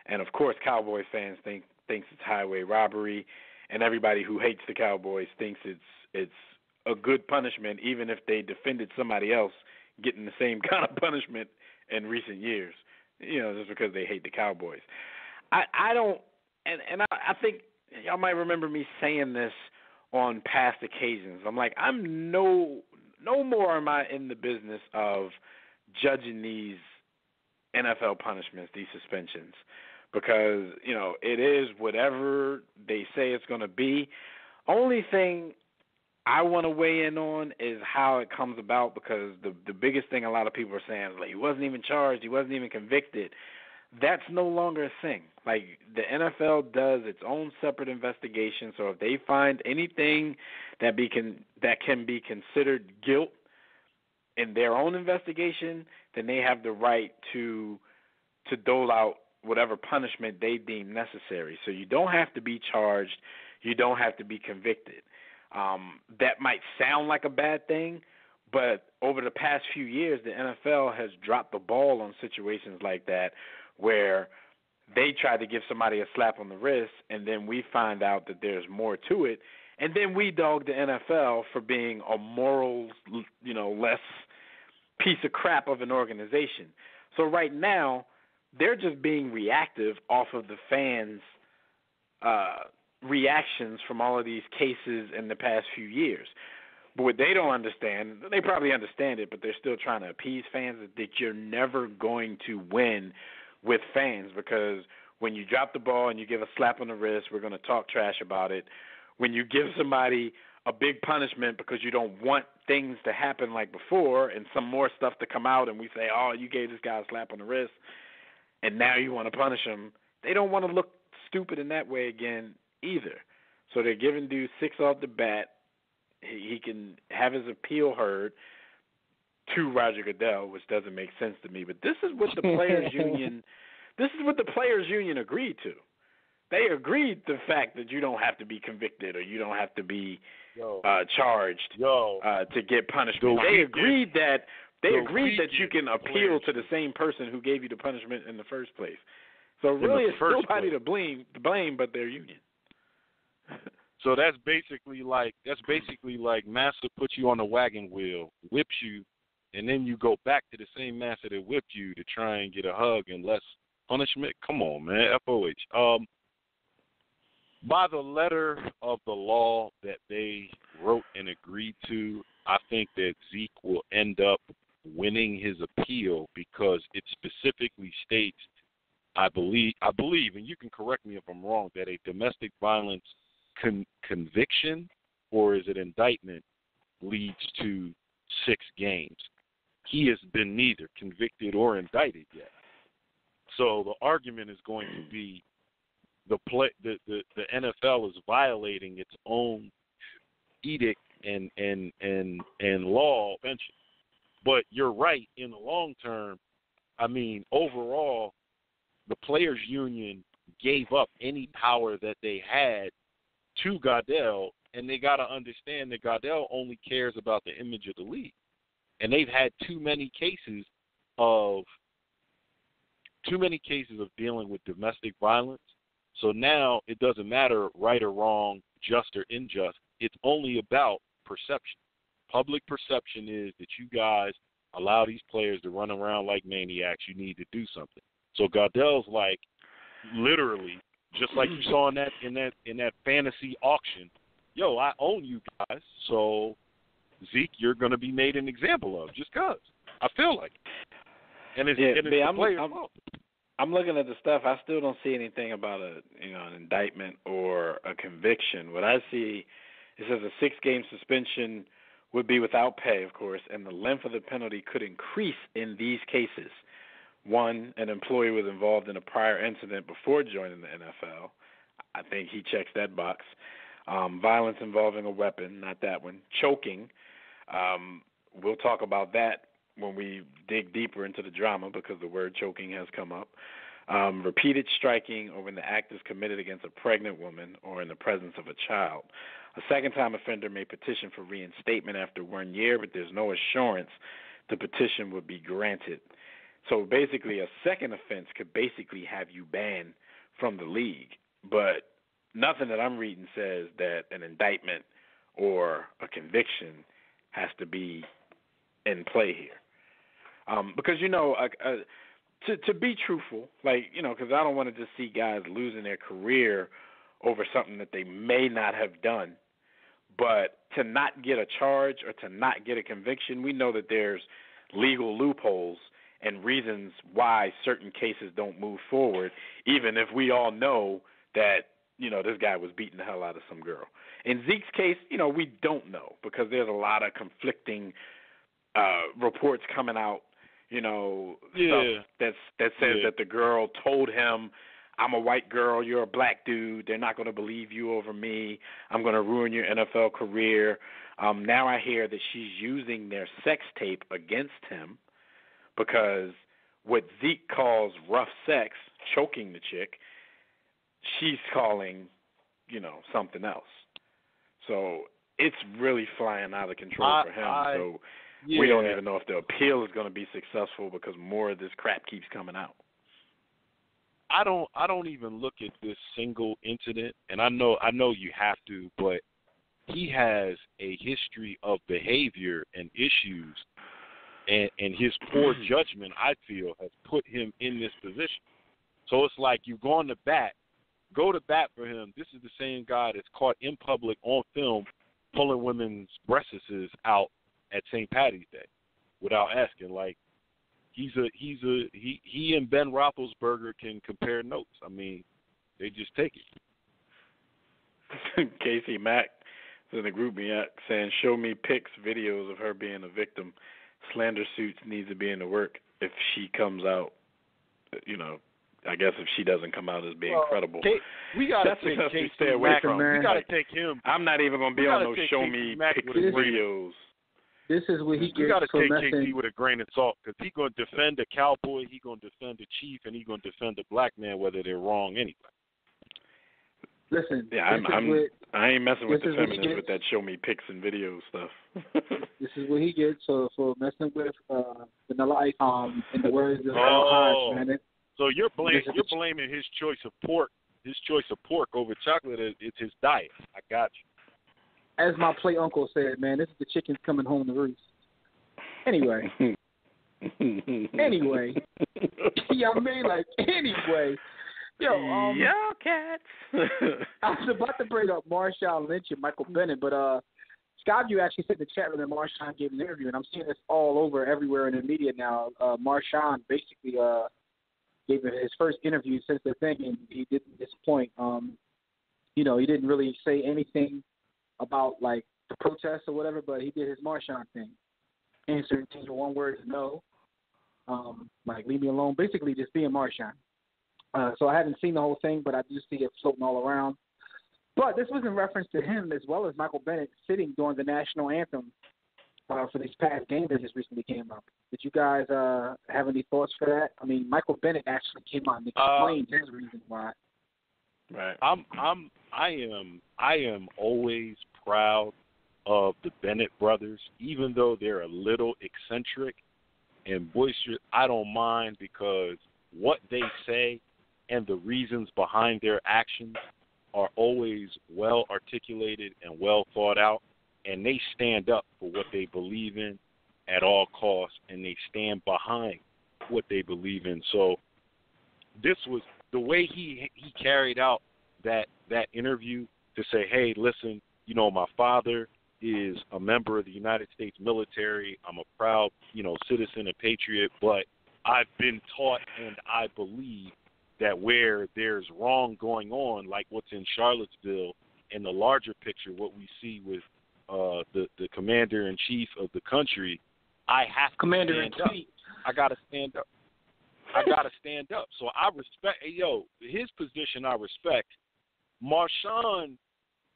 and of course, Cowboys fans thinks it's highway robbery, and everybody who hates the Cowboys thinks it's a good punishment, even if they defended somebody else getting the same kind of punishment in recent years, just because they hate the Cowboys. I don't, and I think. Y'all might remember me saying this on past occasions. I'm like, I'm no more am I in the business of judging these NFL punishments, these suspensions, because, it is whatever they say it's going to be. Only thing I want to weigh in on is how it comes about, because the biggest thing a lot of people are saying is, like, he wasn't even charged, he wasn't even convicted. That's no longer a thing. Like, the NFL does its own separate investigation, so if they find anything that can be considered guilt in their own investigation, then they have the right to dole out whatever punishment they deem necessary. So you don't have to be charged. You don't have to be convicted. That might sound like a bad thing, but over the past few years, the NFL has dropped the ball on situations like that, where they try to give somebody a slap on the wrist, and then we find out that there's more to it, and then we dog the NFL for being a moral, less piece of crap of an organization. So right now, they're just being reactive off of the fans' reactions from all of these cases in the past few years. But what they don't understand, they probably understand it, but they're still trying to appease fans, that you're never going to win with fans, because when you drop the ball and you give a slap on the wrist, we're going to talk trash about it. When you give somebody a big punishment because you don't want things to happen like before and some more stuff to come out, and we say, oh, you gave this guy a slap on the wrist and now you want to punish him, they don't want to look stupid in that way again either. So they're giving dude 6 off the bat. He can have his appeal heard to Roger Goodell, which doesn't make sense to me. But this is what the players union agreed to. They agreed the fact that you don't have to be convicted or you don't have to be charged to get punishment. They agreed that you can appeal to the same person who gave you the punishment in the first place. So really, it's nobody to blame but their union. So that's basically like master puts you on the wagon wheel, whips you, and then you go back to the same master that whipped you to try and get a hug and less punishment. Come on, man. FOH. By the letter of the law that they wrote and agreed to, I think that Zeke will end up winning his appeal because it specifically states, I believe, and you can correct me if I'm wrong, that a domestic violence conviction, or is it indictment, leads to 6 games. He has been neither convicted or indicted yet. So the argument is going to be the NFL is violating its own edict and law eventually. But you're right, in the long term, I mean, overall, the players' union gave up any power that they had to Goodell and they got to understand that Goodell only cares about the image of the league. And they've had too many cases of dealing with domestic violence. So now it doesn't matter right or wrong, just or unjust. It's only about perception. Public perception is that you guys allow these players to run around like maniacs. You need to do something. So Goodell's like, literally, just like you saw in that fantasy auction, yo, I own you guys, so Zeke, you're going to be made an example of just because. I feel like it. And it's the player's fault. I'm looking at the stuff. I still don't see anything about an indictment or a conviction. What I see, it says a 6-game suspension would be without pay, of course, and the length of the penalty could increase in these cases. 1, an employee was involved in a prior incident before joining the NFL. I think he checks that box. Violence involving a weapon, not that one. Choking. We'll talk about that when we dig deeper into the drama because the word choking has come up. Repeated striking or when the act is committed against a pregnant woman or in the presence of a child. A second-time offender may petition for reinstatement after 1 year, but there's no assurance the petition would be granted. So basically a second offense could basically have you banned from the league. But nothing that I'm reading says that an indictment or a conviction has to be in play here. Because, to be truthful, because I don't want to just see guys losing their career over something that they may not have done. But to not get a charge or to not get a conviction, we know that there's legal loopholes and reasons why certain cases don't move forward, even if we all know that, this guy was beating the hell out of some girl. In Zeke's case, we don't know because there's a lot of conflicting reports coming out, stuff that says that the girl told him, I'm a white girl, you're a black dude, they're not going to believe you over me, I'm going to ruin your NFL career. Now I hear that she's using their sex tape against him because what Zeke calls rough sex, choking the chick, she's calling, something else. So it's really flying out of control for him. We don't even know if the appeal is going to be successful because more of this crap keeps coming out. I don't even look at this single incident, and I know you have to, but he has a history of behavior and issues, and his poor judgment, I feel, has put him in this position. So it's like you go to bat for him. This is the same guy that's caught in public on film pulling women's breasts out at St. Patty's Day without asking. Like he and Ben Roethlisberger can compare notes. I mean, they just take it. Casey Mack is in the group saying, "Show me pics, videos of her being a victim. Slander suits needs to be in the work if she comes out. I guess if she doesn't come out as being credible." We gotta take Casey stay away from. We gotta take him. I'm not even gonna be on those show me pics and videos. This is what he gets. You got to take KC with a grain of salt because he's going to defend a cowboy, he's going to defend a chief, and he's going to defend a black man whether they're wrong anyway. Listen, I ain't messing with the feminists with that show me pics and videos stuff. This is what he gets for messing with Vanilla Ice. In the words of Al Hodge, man. So you're blaming his choice of pork. His choice of pork over chocolate. It's his diet. I got you. As my play uncle said, man, this is the chickens coming home to roost. Anyway. Anyway. Yo, cats. I was about to bring up Marshawn Lynch and Michael Bennett, but Skyview actually said in the chat room that Marshawn gave an interview, and I'm seeing this all over everywhere in the media now. Marshawn basically gave his first interview since the thing, and he didn't disappoint. He didn't really say anything about like the protests or whatever, but he did his Marshawn thing. Answering things with one word, no. Like leave me alone. Basically just being Marshawn. So I haven't seen the whole thing, but I do see it floating all around. But this was in reference to him as well as Michael Bennett sitting during the national anthem for this past game that just recently came up. Did you guys have any thoughts for that? I mean, Michael Bennett actually came out and explained his reason why. Right. I am always proud of the Bennett brothers, even though they're a little eccentric and boisterous. I don't mind, because what they say and the reasons behind their actions are always well articulated and well thought out, and they stand up for what they believe in at all costs, and they stand behind what they believe in. So this was the way he carried out that interview, to say, hey, listen, you know, my father is a member of the United States military. I'm a proud, you know, citizen and patriot, but I've been taught and I believe that where there's wrong going on, like what's in Charlottesville, in the larger picture, what we see with the commander-in-chief of the country, I have to stand up. I got to stand up. So I respect, his position I respect. Marshawn,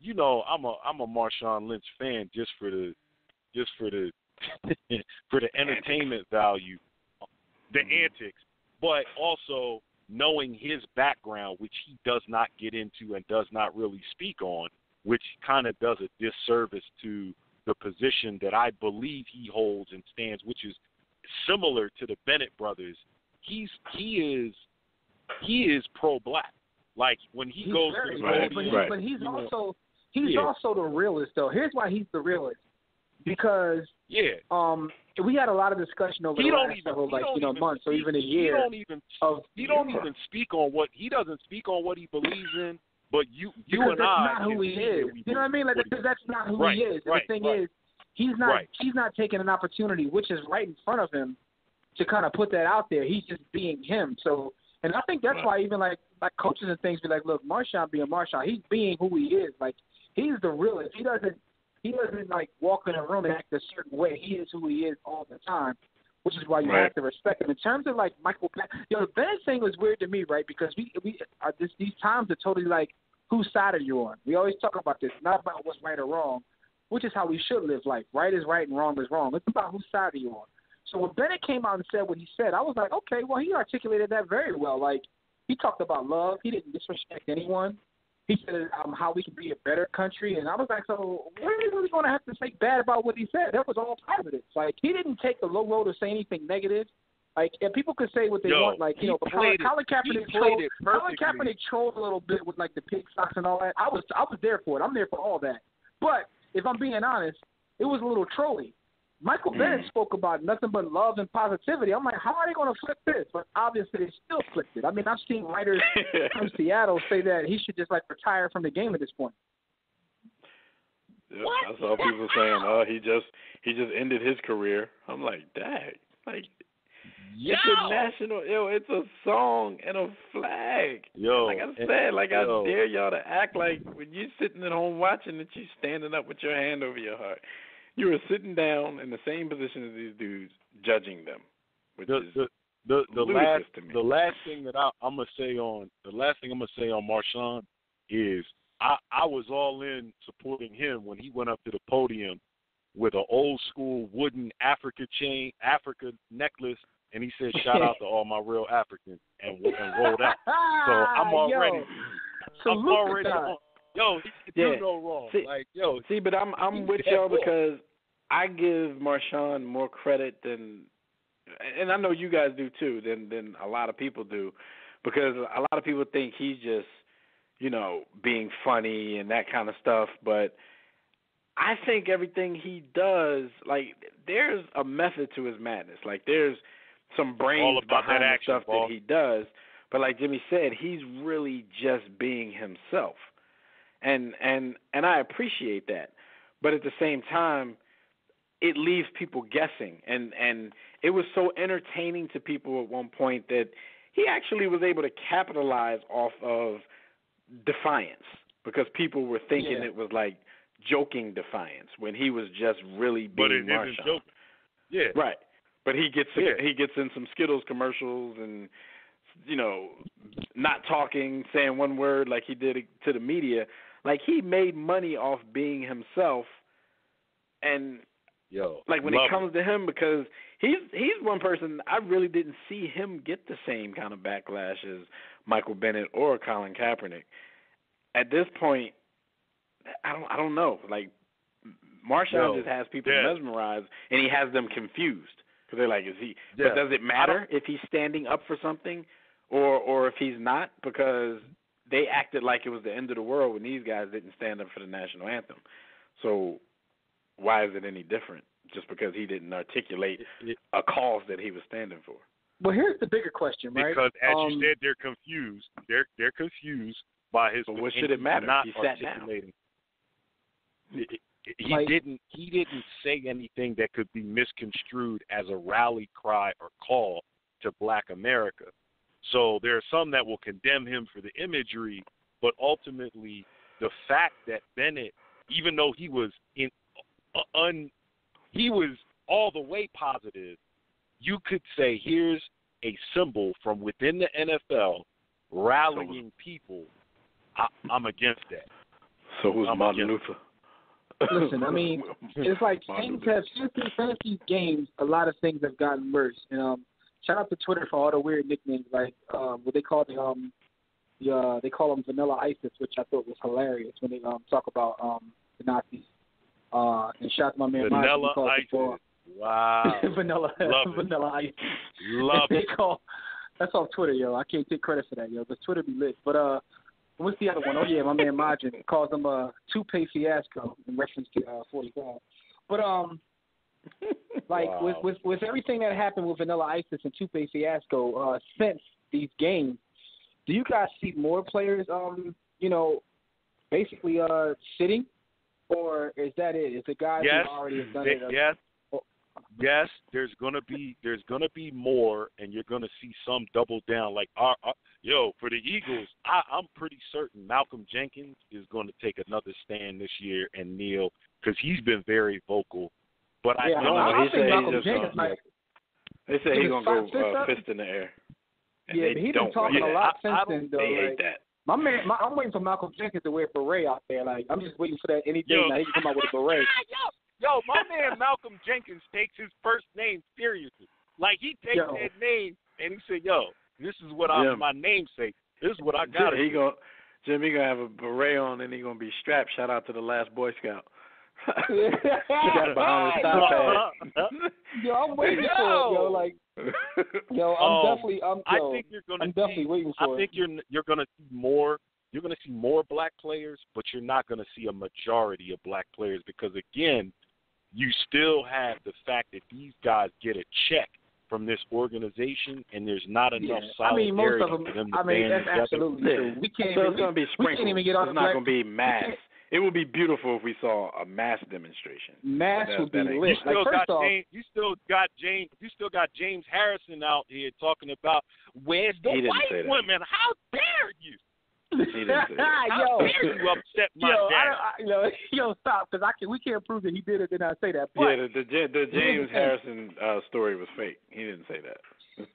you know, I'm a Marshawn Lynch fan just for the for the entertainment value, the antics, but also knowing his background, which he does not get into and does not really speak on, which kind of does a disservice to the position that I believe he holds and stands, which is similar to the Bennett brothers. He is pro-black. Like when he goes to the podium, but he's also the realist, though. Here's why he's the realist, because we had a lot of discussion over the last several months or even a year. He doesn't speak on what he believes in, but you and I. That's not who he is. You know what I mean? Like, because that's not who he is. The thing is, he's not taking an opportunity, which is right in front of him, to kind of put that out there. He's just being him. So, and I think that's why even like coaches and things be like, look, Marshawn being Marshawn, he's being who he is. Like, he's the realest. He doesn't like walk in a room and act a certain way. He is who he is all the time, which is why you have to respect him. In terms of like Michael, the Bennett thing was weird to me, right? Because we are these times are totally like, whose side are you on? We always talk about this, not about what's right or wrong, which is how we should live life. Right is right and wrong is wrong. It's about whose side are you on. So when Bennett came out and said what he said, I was like, okay, well, he articulated that very well. Like, he talked about love. He didn't disrespect anyone. He said how we can be a better country. And I was like, so what are you really going to have to say bad about what he said? That was all positive. Like, he didn't take the low road to say anything negative. Like, and people could say what they want. Like, you know, but Colin Kaepernick trolled a little bit with, like, the pig socks and all that. I was there for it. I'm there for all that. But if I'm being honest, it was a little trolly. Michael Bennett spoke about nothing but love and positivity. I'm like, how are they going to flip this? But obviously they still flipped it. I mean, I've seen writers from Seattle say that he should just, like, retire from the game at this point. Yeah, I saw people saying, he just ended his career. I'm like, dang. Like, it's a national, it's a song and a flag. Like I said, I dare y'all to act like when you're sitting at home watching that, you're standing up with your hand over your heart. You were sitting down in the same position as these dudes, judging them. Which is the last thing that I'm gonna say on Marshawn is I was all in supporting him when he went up to the podium with an old school wooden Africa necklace, and he said, "Shout out to all my real Africans," and rolled out. So I'm already on. Yo, he can do no wrong. See, but I'm with y'all because I give Marshawn more credit than, and I know you guys do too, than a lot of people do, because a lot of people think he's just, being funny and that kind of stuff. But I think everything he does, like, there's a method to his madness. Like, there's some brains behind the stuff that he does. But like Jimmy said, he's really just being himself. And I appreciate that. But at the same time, it leaves people guessing. And it was so entertaining to people at one point that he actually was able to capitalize off of defiance, because people were thinking it was like joking defiance when he was just really being Marshawn. Yeah. Right. But he gets in some Skittles commercials and, not talking, saying one word like he did to the media. Like, he made money off being himself. And when it comes to him, because he's one person, I really didn't see him get the same kind of backlash as Michael Bennett or Colin Kaepernick. At this point, I don't know. Like, Marshawn just has people mesmerized, and he has them confused because they're like, "Is he?" Yeah. But does it matter if he's standing up for something, or if he's not? Because they acted like it was the end of the world when these guys didn't stand up for the national anthem. So why is it any different just because he didn't articulate a cause that he was standing for? Well, here's the bigger question, right? Because as you said, they're confused. They're confused by his. So what should it matter? Not He sat articulating. down. He didn't say anything that could be misconstrued as a rally cry or call to Black America. So there are some that will condemn him for the imagery, but ultimately the fact that Bennett, even though he was he was all the way positive, you could say here's a symbol from within the NFL rallying people. I'm against that. So who's Martin Luther? Listen, I mean, it's like things have since these games, a lot of things have gotten worse. And shout out to Twitter for all the weird nicknames, like what they call they call them Vanilla ISIS, which I thought was hilarious when they talk about the Nazis. And shout out to my man Vanilla ISIS. Wow. Vanilla ISIS. Love it. That's off Twitter, yo. I can't take credit for that, yo. But Twitter be lit. But what's the other one? Oh yeah, my man Majin calls them Toupee Fiasco in reference to 45. But like wow. with everything that happened with Vanilla ISIS and Toupee Fiasco since these games, do you guys see more players basically sitting, or is that it? Is the guys who already have done it? Yes, there's gonna be more, and you're gonna see some double down. Like for the Eagles, I'm pretty certain Malcolm Jenkins is going to take another stand this year and kneel because he's been very vocal. But I think Malcolm Jenkins might. They say he's gonna go fist in the air. Yeah, but he's been talking a lot since then, though. They hate that. I'm waiting for Malcolm Jenkins to wear a beret out there. Like I'm just waiting for that anything that he can come out with a beret. Yo, my man Malcolm Jenkins takes his first name seriously. Like he takes that name and he said, "Yo, this is what my namesake. This is what I got." Jimmy gonna have a beret on and he gonna be strapped. Shout out to the last Boy Scout. He got behind his top hat. Yo, I'm waiting for it. Yo, like, I'm definitely waiting for it. I think you're gonna see more. You're gonna see more black players, but you're not gonna see a majority of black players because again, you still have the fact that these guys get a check from this organization, and there's not enough solidarity most of them, for them to that's together. absolutely true. We can't. So it's going to be sprinkled. We can't even get on it's not going to be mass. It would be beautiful if we saw a mass demonstration. Mass would be lit. You still got James Harrison out here talking about where's the white women? How dare you? He didn't say that. How dare you upset my dad? Yo, stop, because we can't prove that he did or did not say that. But the James Harrison story was fake. He didn't say that.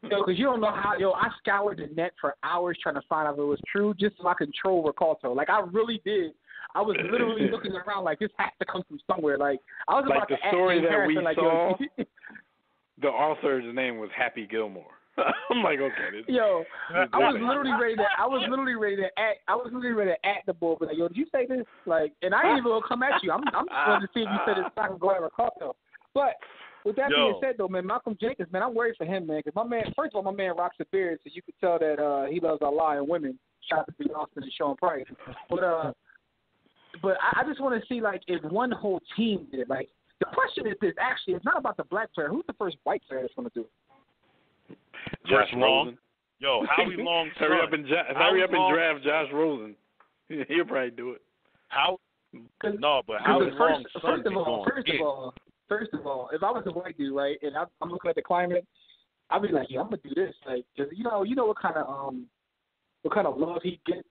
Because you don't know how. I scoured the net for hours trying to find out if it was true, just so I could troll Ricardo. Like I really did. I was literally looking around like this has to come from somewhere. Like I was about the to story ask James that Harrison, we saw. The author's name was Happy Gilmore. I'm like, okay. I was literally ready to at the board, but like, yo, did you say this? Like, and I didn't even gonna come at you. I'm just going to see if you said it's not gonna go at Ricardo. But with that being said, though, man, Malcolm Jenkins, man, I'm worried for him, man, because first of all, my man rocks a beard, so you could tell that he loves Allah and women. Shout out to B. Austin and Sean Price. But I just want to see like if one whole team did it. Like the question is this: actually, it's not about the black player. Who's the first white player that's going to do it? Josh Rosen. Yo, Howie Long's son. Hurry up and draft Josh Rosen. He'll probably do it. No, but Howie Long's son. First of all, if I was a white dude, right, and I'm looking at the climate, I'd be like, yeah, I'm gonna do this, like, cause you know what kind of love he gets.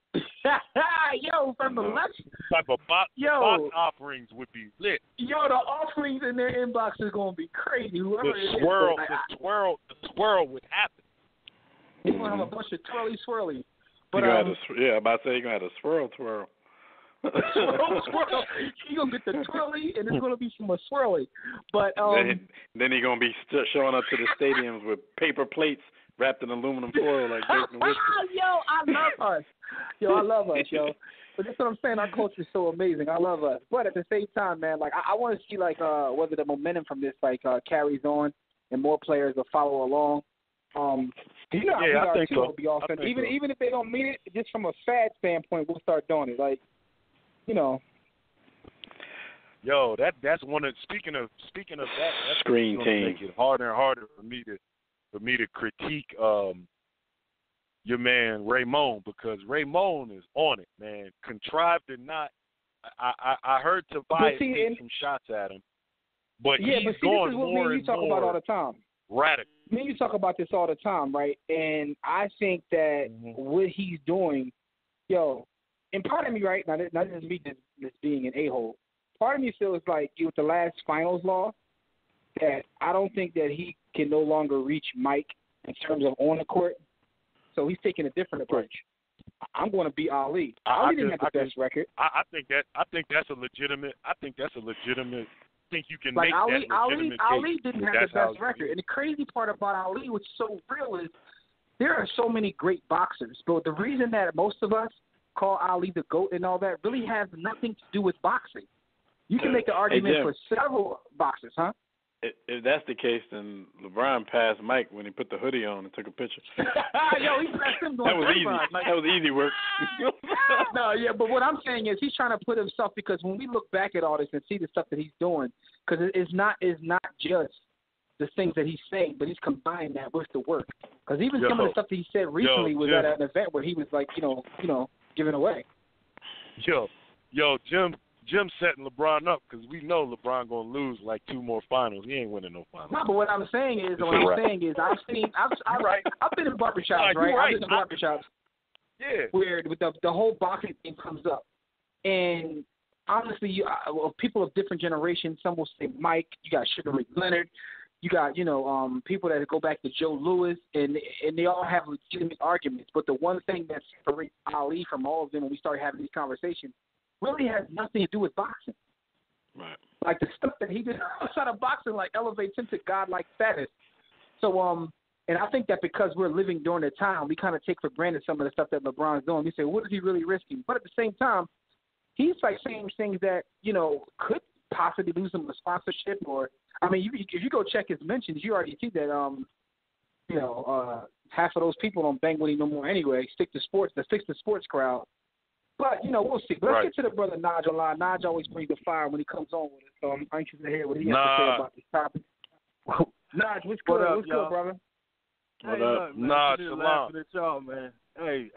Yo, from the left. Type of box offerings would be lit. Yo, the offerings in their inbox is gonna be crazy. Whoever the swirl would happen. He's gonna have a bunch of swirly. But I'm about to say you're gonna have a swirl. Swirl. You're gonna get the twirly, and it's gonna be some swirly. But then he's gonna be showing up to the stadiums with paper plates wrapped in aluminum foil like Jason Witten. Yo, I love us. Yo. But that's what I'm saying. Our culture is so amazing. I love us. But at the same time, man, like I want to see like whether the momentum from this like carries on and more players will follow along. You know, I think so. Will be awesome. Even if they don't mean it, just from a fad standpoint, we'll start doing it. Like, you know. Yo, that's one of speaking of that. That's Screen team. Make it harder and harder for me to critique your man Raymond, because Raymond is on it, man. Contrived or not, I heard Tobias take some shots at him, but he's going more and more. This is what me and you talk about all the time. Radical. Me and you talk about this all the time, right? And I think that what he's doing, yo, and part of me, right, now not just me just being an a-hole, part of me feels like with the last finals loss that I don't think that he can no longer reach Mike in terms of on the court. So he's taking a different approach. I'm going to beat Ali. Ali didn't have the best record. I think that's a legitimate. I think you can like make Ali, that legitimate Ali case. didn't have the best record. And the crazy part about Ali, which is so real, is there are so many great boxers. But the reason that most of us call Ali the GOAT and all that really has nothing to do with boxing. You can make an argument for several boxers, huh? If that's the case, then LeBron passed Mike when he put the hoodie on and took a picture. Yo, he passed him going that was easy. That was easy work. No, yeah, but what I'm saying is he's trying to put himself, because when we look back at all this and see the stuff that he's doing, because it's not just the things that he's saying, but he's combining that with the work. Because even some of the stuff that he said recently was at an event where he was like, you know, giving away. Jim setting LeBron up, because we know LeBron gonna lose like 2 more finals. He ain't winning no finals. No, but what I'm saying is, I've been in barbershops, right? I've been in barbershops, where the whole boxing thing comes up, and honestly, people of different generations. Some will say Mike. You got Sugar Ray Leonard. You got people that go back to Joe Louis, and they all have legitimate arguments. But the one thing that separates Ali from all of them when we start having these conversations really has nothing to do with boxing. Right. Like the stuff that he did outside of boxing, like elevates him to godlike status. So, and I think that because we're living during the time, we kind of take for granted some of the stuff that LeBron's doing. We say, what is he really risking? But at the same time, he's like saying things that, could possibly lose him a sponsorship. Or, I mean, if you go check his mentions, you already see that, half of those people don't bang with him no more anyway. Stick to sports crowd. But, we'll see. But let's get to the brother Naj online. Naj always brings the fire when he comes on with us, so I'm anxious to hear what he has to say about this topic. Naj, what's good? What's good, brother? What up? Naj, laughing at y'all, man. Hey,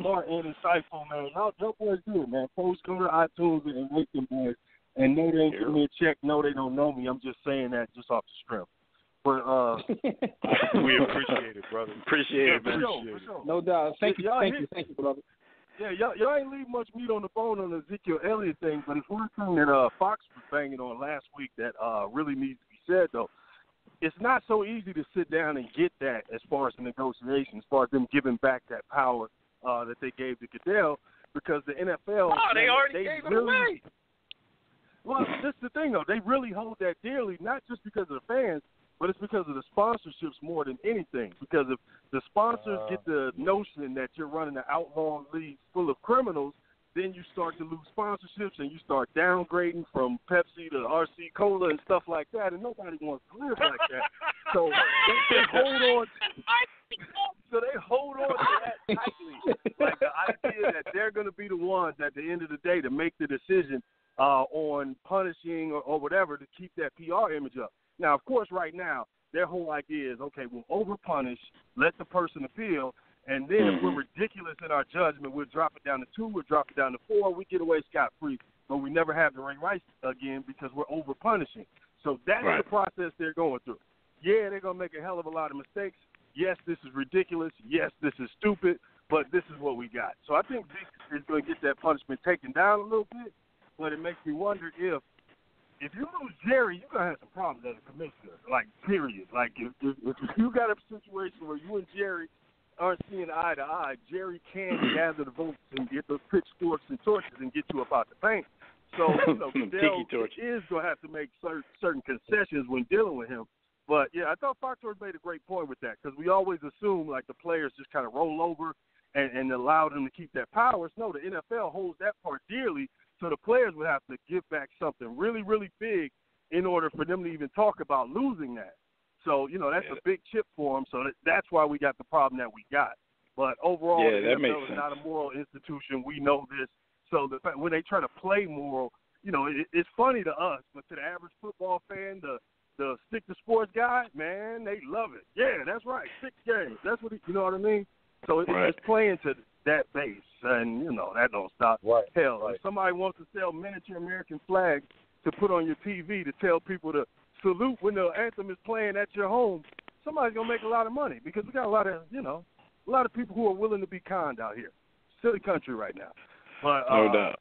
smart and insightful, man. Y'all boys do it, man. Post, go to iTunes and rate them boys. And no, they ain't give me a check. No, they don't know me. I'm just saying that just off the strength. But we appreciate it, brother. Appreciate it, man. For sure. No doubt. Thank you, brother. Yeah, y'all ain't leave much meat on the bone on the Ezekiel Elliott thing, but it's one thing that Fox was banging on last week that really needs to be said, though. It's not so easy to sit down and get that as far as the negotiation, as far as them giving back that power that they gave to Goodell, because the NFL... Oh, they already gave it away! Well, this is the thing, though. They really hold that dearly, not just because of the fans, but it's because of the sponsorships more than anything. Because if the sponsors get the notion that you're running an outlaw league full of criminals, then you start to lose sponsorships and you start downgrading from Pepsi to RC Cola and stuff like that, and nobody wants to live like that. So they hold on to that tightly. Like the idea that they're going to be the ones at the end of the day to make the decision on punishing or whatever to keep that PR image up. Now, of course, right now, their whole idea is, okay, we'll over-punish, let the person appeal, and then if we're ridiculous in our judgment, we'll drop it down to 2, we'll drop it down to 4, we get away scot-free, but we never have the Ray Rice again because we're over-punishing. So that's the process they're going through. Yeah, they're going to make a hell of a lot of mistakes. Yes, this is ridiculous. Yes, this is stupid, but this is what we got. So I think Zeke is going to get that punishment taken down a little bit, but it makes me wonder if you lose Jerry, you're going to have some problems as a commissioner, like, period. Like, if you got a situation where you and Jerry aren't seeing eye to eye, Jerry can gather the votes and get those pitchforks and torches and get you up out the paint. So, Goodell is going to have to make certain concessions when dealing with him. But, yeah, I thought Foxworth made a great point with that, because we always assume, like, the players just kind of roll over and allow them to keep that power. No, the NFL holds that part dearly, so the players would have to give back something really, really big in order for them to even talk about losing that. So, that's a big chip for them, so that's why we got the problem that we got. But overall, the NFL is not a moral institution. We know this. So the fact, when they try to play moral, it's funny to us, but to the average football fan, the stick to sports guy, man, they love it. Yeah, that's right, 6 games. That's what you know what I mean? So it's playing to that base, and that don't stop. Right. Hell, if somebody wants to sell miniature American flags to put on your TV to tell people to salute when the anthem is playing at your home, somebody's gonna make a lot of money because we got a lot of people who are willing to be kind out here. Silly country right now. But no doubt.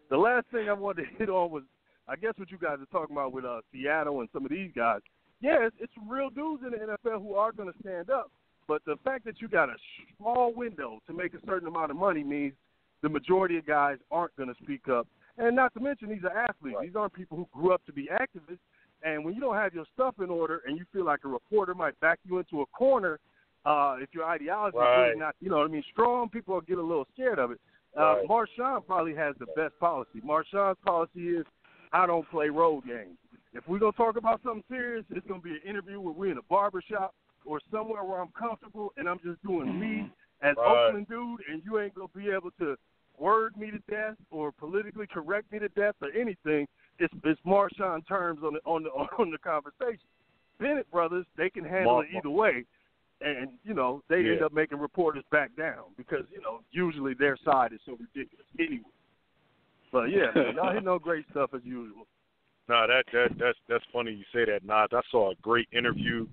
The last thing I wanted to hit on was, I guess, what you guys are talking about with Seattle and some of these guys. Yeah, it's real dudes in the NFL who are going to stand up. But the fact that you got a small window to make a certain amount of money means the majority of guys aren't going to speak up. And not to mention, these are athletes. Right. These aren't people who grew up to be activists. And when you don't have your stuff in order and you feel like a reporter might back you into a corner, if your ideology is really not, strong, people will get a little scared of it. Marshawn probably has the best policy. Marshawn's policy is, I don't play road games. If we're going to talk about something serious, it's going to be an interview where we're in a barbershop or somewhere where I'm comfortable and I'm just doing me as Oakland dude, and you ain't going to be able to word me to death or politically correct me to death or anything. It's Marshawn terms on the conversation. Bennett brothers, they can handle it either way. And, they end up making reporters back down because, usually their side is so ridiculous anyway. But, yeah, man, y'all hitting on great stuff as usual. No, that's funny you say that, Nas. I saw a great interview.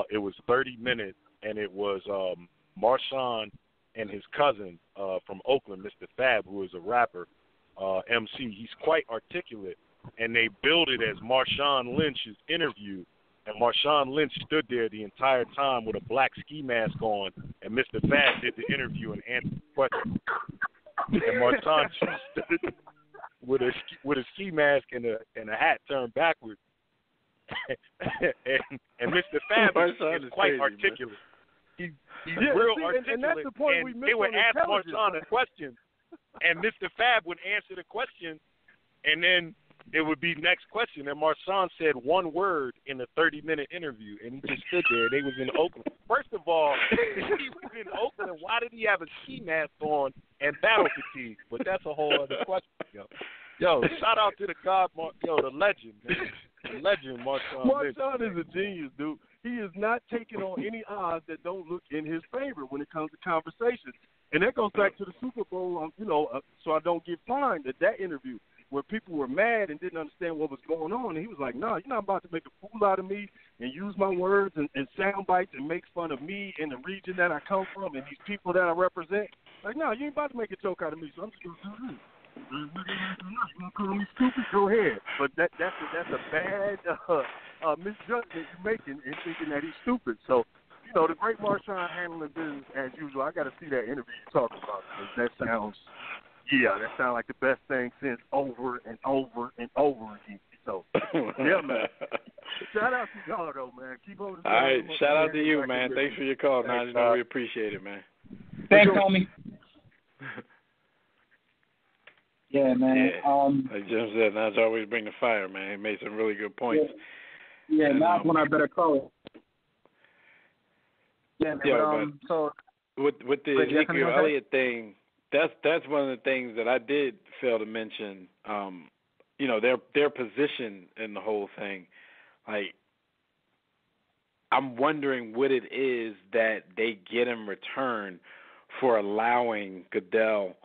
It was 30 minutes, and it was Marshawn and his cousin from Oakland, Mr. Fab, who is a rapper, MC. He's quite articulate, and they billed it as Marshawn Lynch's interview. And Marshawn Lynch stood there the entire time with a black ski mask on, and Mr. Fab did the interview and answered the question. And Marshawn stood with a ski mask and a hat turned backwards. and Mr. Fab is quite articulate. He's real articulate. And that's the point we missed. They would ask Marshawn a question, and Mr. Fab would answer the question, and then it would be next question. And Marshawn said one word in a 30-minute interview, and he just stood there. They was in Oakland. First of all, if he was in Oakland, why did he have a ski mask on and battle fatigue? But that's a whole other question, Yo, shout out to the the legend, man. The legend, Marshawn. Marshawn is a genius, dude. He is not taking on any odds that don't look in his favor when it comes to conversations. And that goes back to the Super Bowl, so I don't get fined at that interview where people were mad and didn't understand what was going on. And he was like, no, you're not about to make a fool out of me and use my words and sound bites and make fun of me and the region that I come from and these people that I represent. Like, no, you ain't about to make a joke out of me, so I'm just going to do this. You want to call me stupid? Go ahead. But that's a bad misjudgment you're making in thinking that he's stupid. So, the great Marshawn handling business as usual. I got to see that interview you're talking about. That sounds like the best thing since over and over and over again. So, yeah, man. Shout out to y'all, though, man. Keep on. All right, shout out to you, man. Thanks for your call, man. We appreciate it, man. Thanks, homie. Yeah, man. Like Jim said, Nas always bring the fire, man. He made some really good points. Yeah, Nas one I better call. Yeah, man. So with the Ezekiel Elliott thing, that's one of the things that I did fail to mention. Their position in the whole thing. Like, I'm wondering what it is that they get in return for allowing Goodell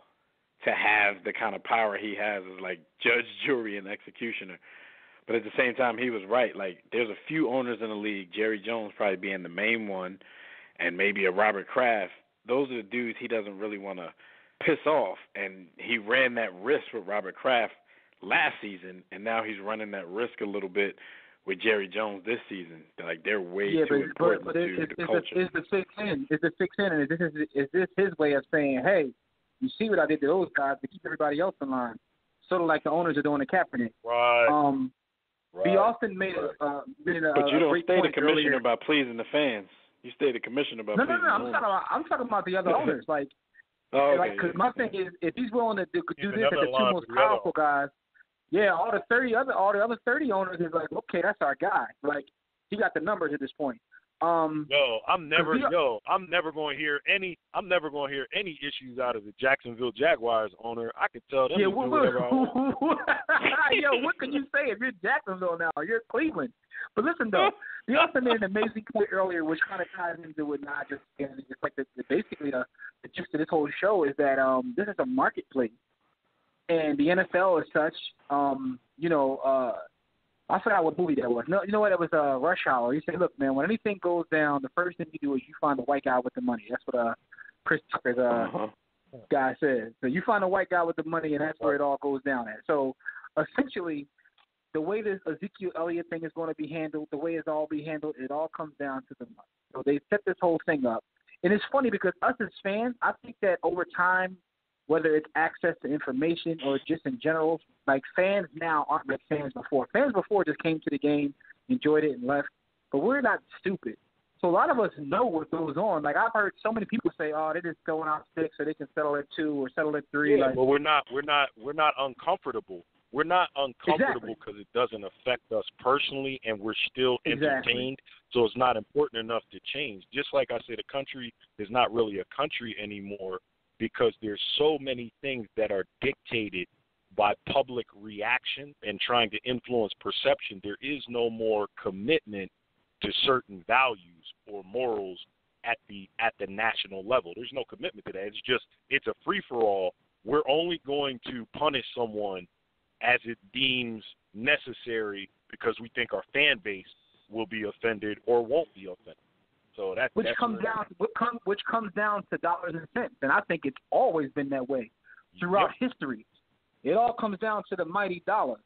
to have the kind of power he has as like judge, jury, and executioner. But at the same time, he was right. Like, there's a few owners in the league, Jerry Jones probably being the main one, and maybe a Robert Kraft. Those are the dudes he doesn't really want to piss off. And he ran that risk with Robert Kraft last season, and now he's running that risk a little bit with Jerry Jones this season. Like, they're way too important to the culture. Is the fix in? And is this his way of saying, hey, you see what I did to those guys to keep everybody else in line? Sort of like the owners are doing to Kaepernick. Right. B. Austin made a but you don't stay the commissioner by pleasing the fans. You stated commission about No. pleasing the owners. I'm talking about the other owners. Like, because my thing is, if he's willing to do this at the two most powerful guys, all the other 30 owners is like, okay, that's our guy. Like, he got the numbers at this point. I'm never going to hear any issues out of the Jacksonville Jaguars owner. I could tell them to do whatever I want. What can you say if you're Jacksonville now? You're Cleveland. But listen though, he also made an amazing point earlier, which kind of ties into what Naj just said. It's like basically the gist of this whole show is that this is a marketplace, and the NFL as such, I forgot what movie that was. No, you know what? It was Rush Hour. He said, "Look, man, when anything goes down, the first thing you do is you find the white guy with the money." That's what Chris Tucker's guy said. So you find the white guy with the money, and that's where it all goes down at. So essentially, the way this Ezekiel Elliott thing is going to be handled, the way it's all be handled, it all comes down to the money. So they set this whole thing up, and it's funny because us as fans, I think that over time, whether it's access to information or just in general, like fans now aren't like fans before. Fans before just came to the game, enjoyed it, and left. But we're not stupid. So a lot of us know what goes on. Like I've heard so many people say, "Oh, they're just going out 6, or they can settle at 2 or settle at 3." Yeah, like, well, we're not uncomfortable. We're not uncomfortable because it doesn't affect us personally, and we're still entertained. So it's not important enough to change. Just like I said, a country is not really a country anymore, because there's so many things that are dictated by public reaction and trying to influence perception. There is no more commitment to certain values or morals at the national level. There's no commitment to that. It's a free-for-all. We're only going to punish someone as it deems necessary because we think our fan base will be offended or won't be offended. So which comes down to dollars and cents, and I think it's always been that way throughout history. It all comes down to the mighty dollar.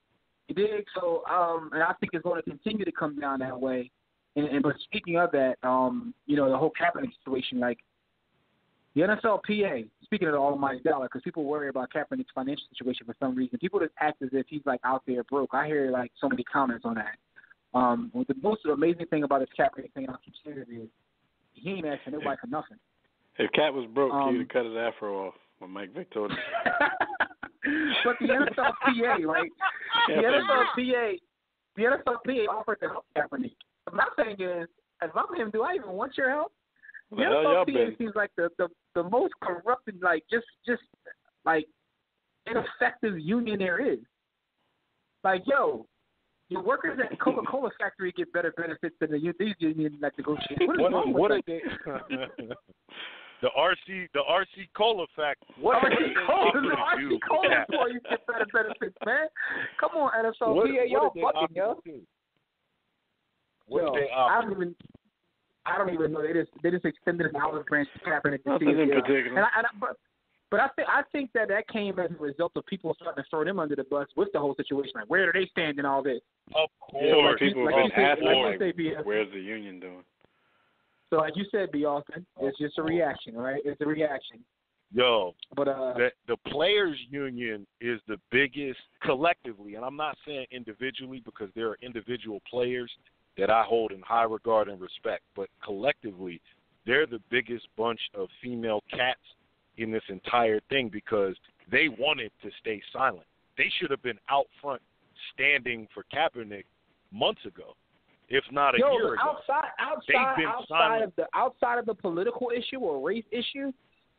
You dig? So, and I think it's going to continue to come down that way. But speaking of that, the whole Kaepernick situation, like the NFLPA, speaking of the almighty dollar, because people worry about Kaepernick's financial situation for some reason. People just act as if he's like out there broke. I hear like so many comments on that. The most amazing thing about this Kaepernick thing, I'll keep saying it, is he ain't asking nobody for nothing. If Cat was broke, he'd have cut his afro off when Mike Vick told him. But the NFLPA, right? The NFLPA offered to help Kaepernick. My thing is, if I'm him, do I even want your help? The NFLPA seems like the most corrupted, like just like ineffective union there is. Like, yo, your workers at the Coca-Cola factory get better benefits than these unions that negotiate. What are they? The RC Cola fact. What are they RC Cola for you get better benefits, man? Come on, NFLPA, y'all fucking yo. I don't even know. They just extended an olive branch to Kaepernick. Nothing in particular. But I think that came as a result of people starting to throw them under the bus with the whole situation. Like, where do they stand in all this? Of course. So like people have been asking, where's the union doing? So like you said, B. Austin, it's just a reaction, right? It's a reaction. Yo, but the players' union is the biggest collectively, and I'm not saying individually because there are individual players that I hold in high regard and respect, but collectively, they're the biggest bunch of female cats in this entire thing because they wanted to stay silent. They should have been out front standing for Kaepernick months ago, if not a year ago. Outside of the political issue or race issue,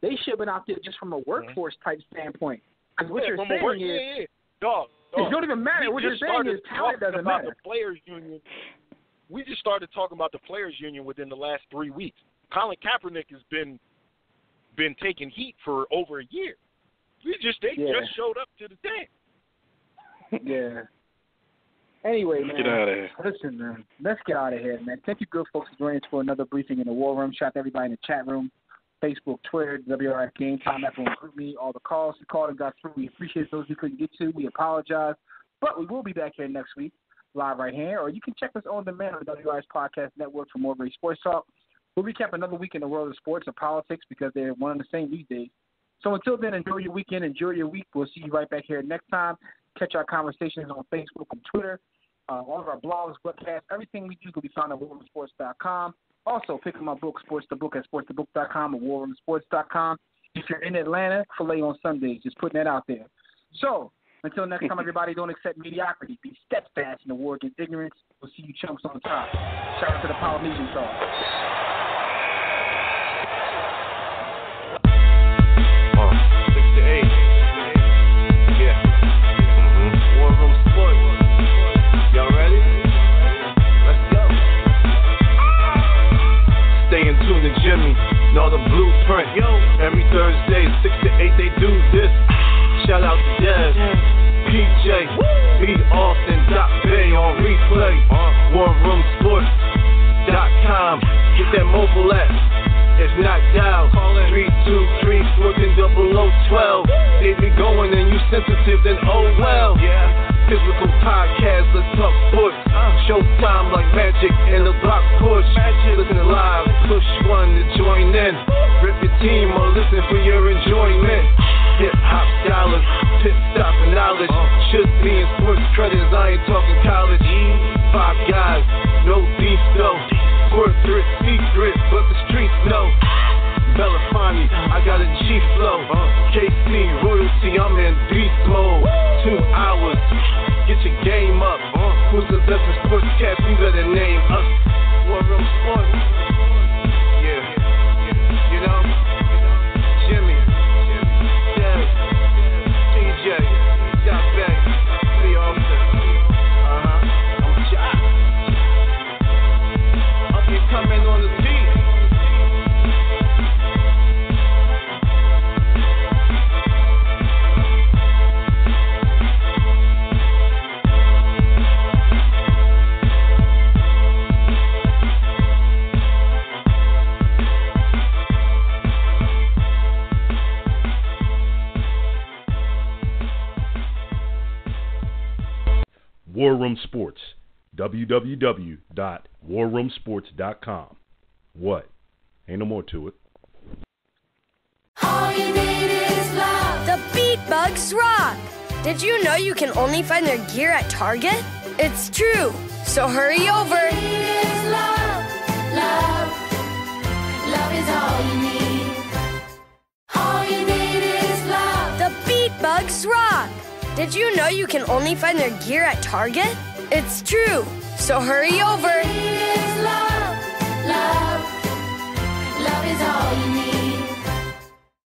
they should have been out there just from a workforce type standpoint. Because what you're saying is, dog, it don't even matter. What you're saying is talent doesn't matter. The players' union. We just started talking about the players' union within the last 3 weeks. Colin Kaepernick has been taking heat for over a year. They just showed up to the thing. Yeah. Anyway, man. Get out of here. Listen, man. Let's get out of here, man. Thank you, good folks, for joining us for another briefing in the War Room. Shout out to everybody in the chat room, Facebook, Twitter, WRF Game Time, everyone group me, all the calls we called and got through. We appreciate those we couldn't get to. We apologize. But we will be back here next week, live right here. Or you can check us on demand on the WRS Podcast Network for more great sports talk. We'll recap another week in the world of sports and politics because they're one and the same these days. So until then, enjoy your weekend, enjoy your week. We'll see you right back here next time. Catch our conversations on Facebook and Twitter. All of our blogs, webcasts, everything we do can be found at WarRoomSports.com. Also, pick up my book, Sports the Book, at sportsthebook.com or warroomsports.com. If you're in Atlanta, Filet on Sundays. Just putting that out there. So, until next time, everybody, don't accept mediocrity. Be steadfast in the war against ignorance. We'll see you chumps on top. Shout out to the Polynesian song. 6 to 8. Yeah. War Room Sports. Y'all ready? Let's go. Stay in tune to Jimmy. Know the blueprint. Yo. Every Thursday, 6 to 8, they do this. Shout out to Dev, PJ, B. Austin, Bay on replay. WarRoomSports.com. Get that mobile app. If not, dial 323-140012. They be going and you sensitive, then oh well. Physical podcast, let's talk sports. Showtime like Magic and the block push. Listen live, push one to join in. Rip your team or listen for your enjoyment. Hip-hop dollars, pit stop and knowledge. Should be in sports credits, I ain't talking college. 5 guys, no beef though. Corporate secret, but the streets know. Belafonte, I got a G flow. KC, royalty, I'm in beast mode. 2 hours, get your game up. Who's the best in sportscast? You better name us. War Room Sports. Yeah, you know, Jimmy. TJ, Jack Beck, B. Austin. I'm shot. Up and coming on the beat. War Room Sports, www.warroomsports.com. What? Ain't no more to it. All you need is love. The Beat Bugs rock. Did you know you can only find their gear at Target? It's true. So hurry over. All you need is love. Love. Love is all you need. All you need is love. The Beat Bugs rock. Did you know you can only find their gear at Target? It's true. So hurry over.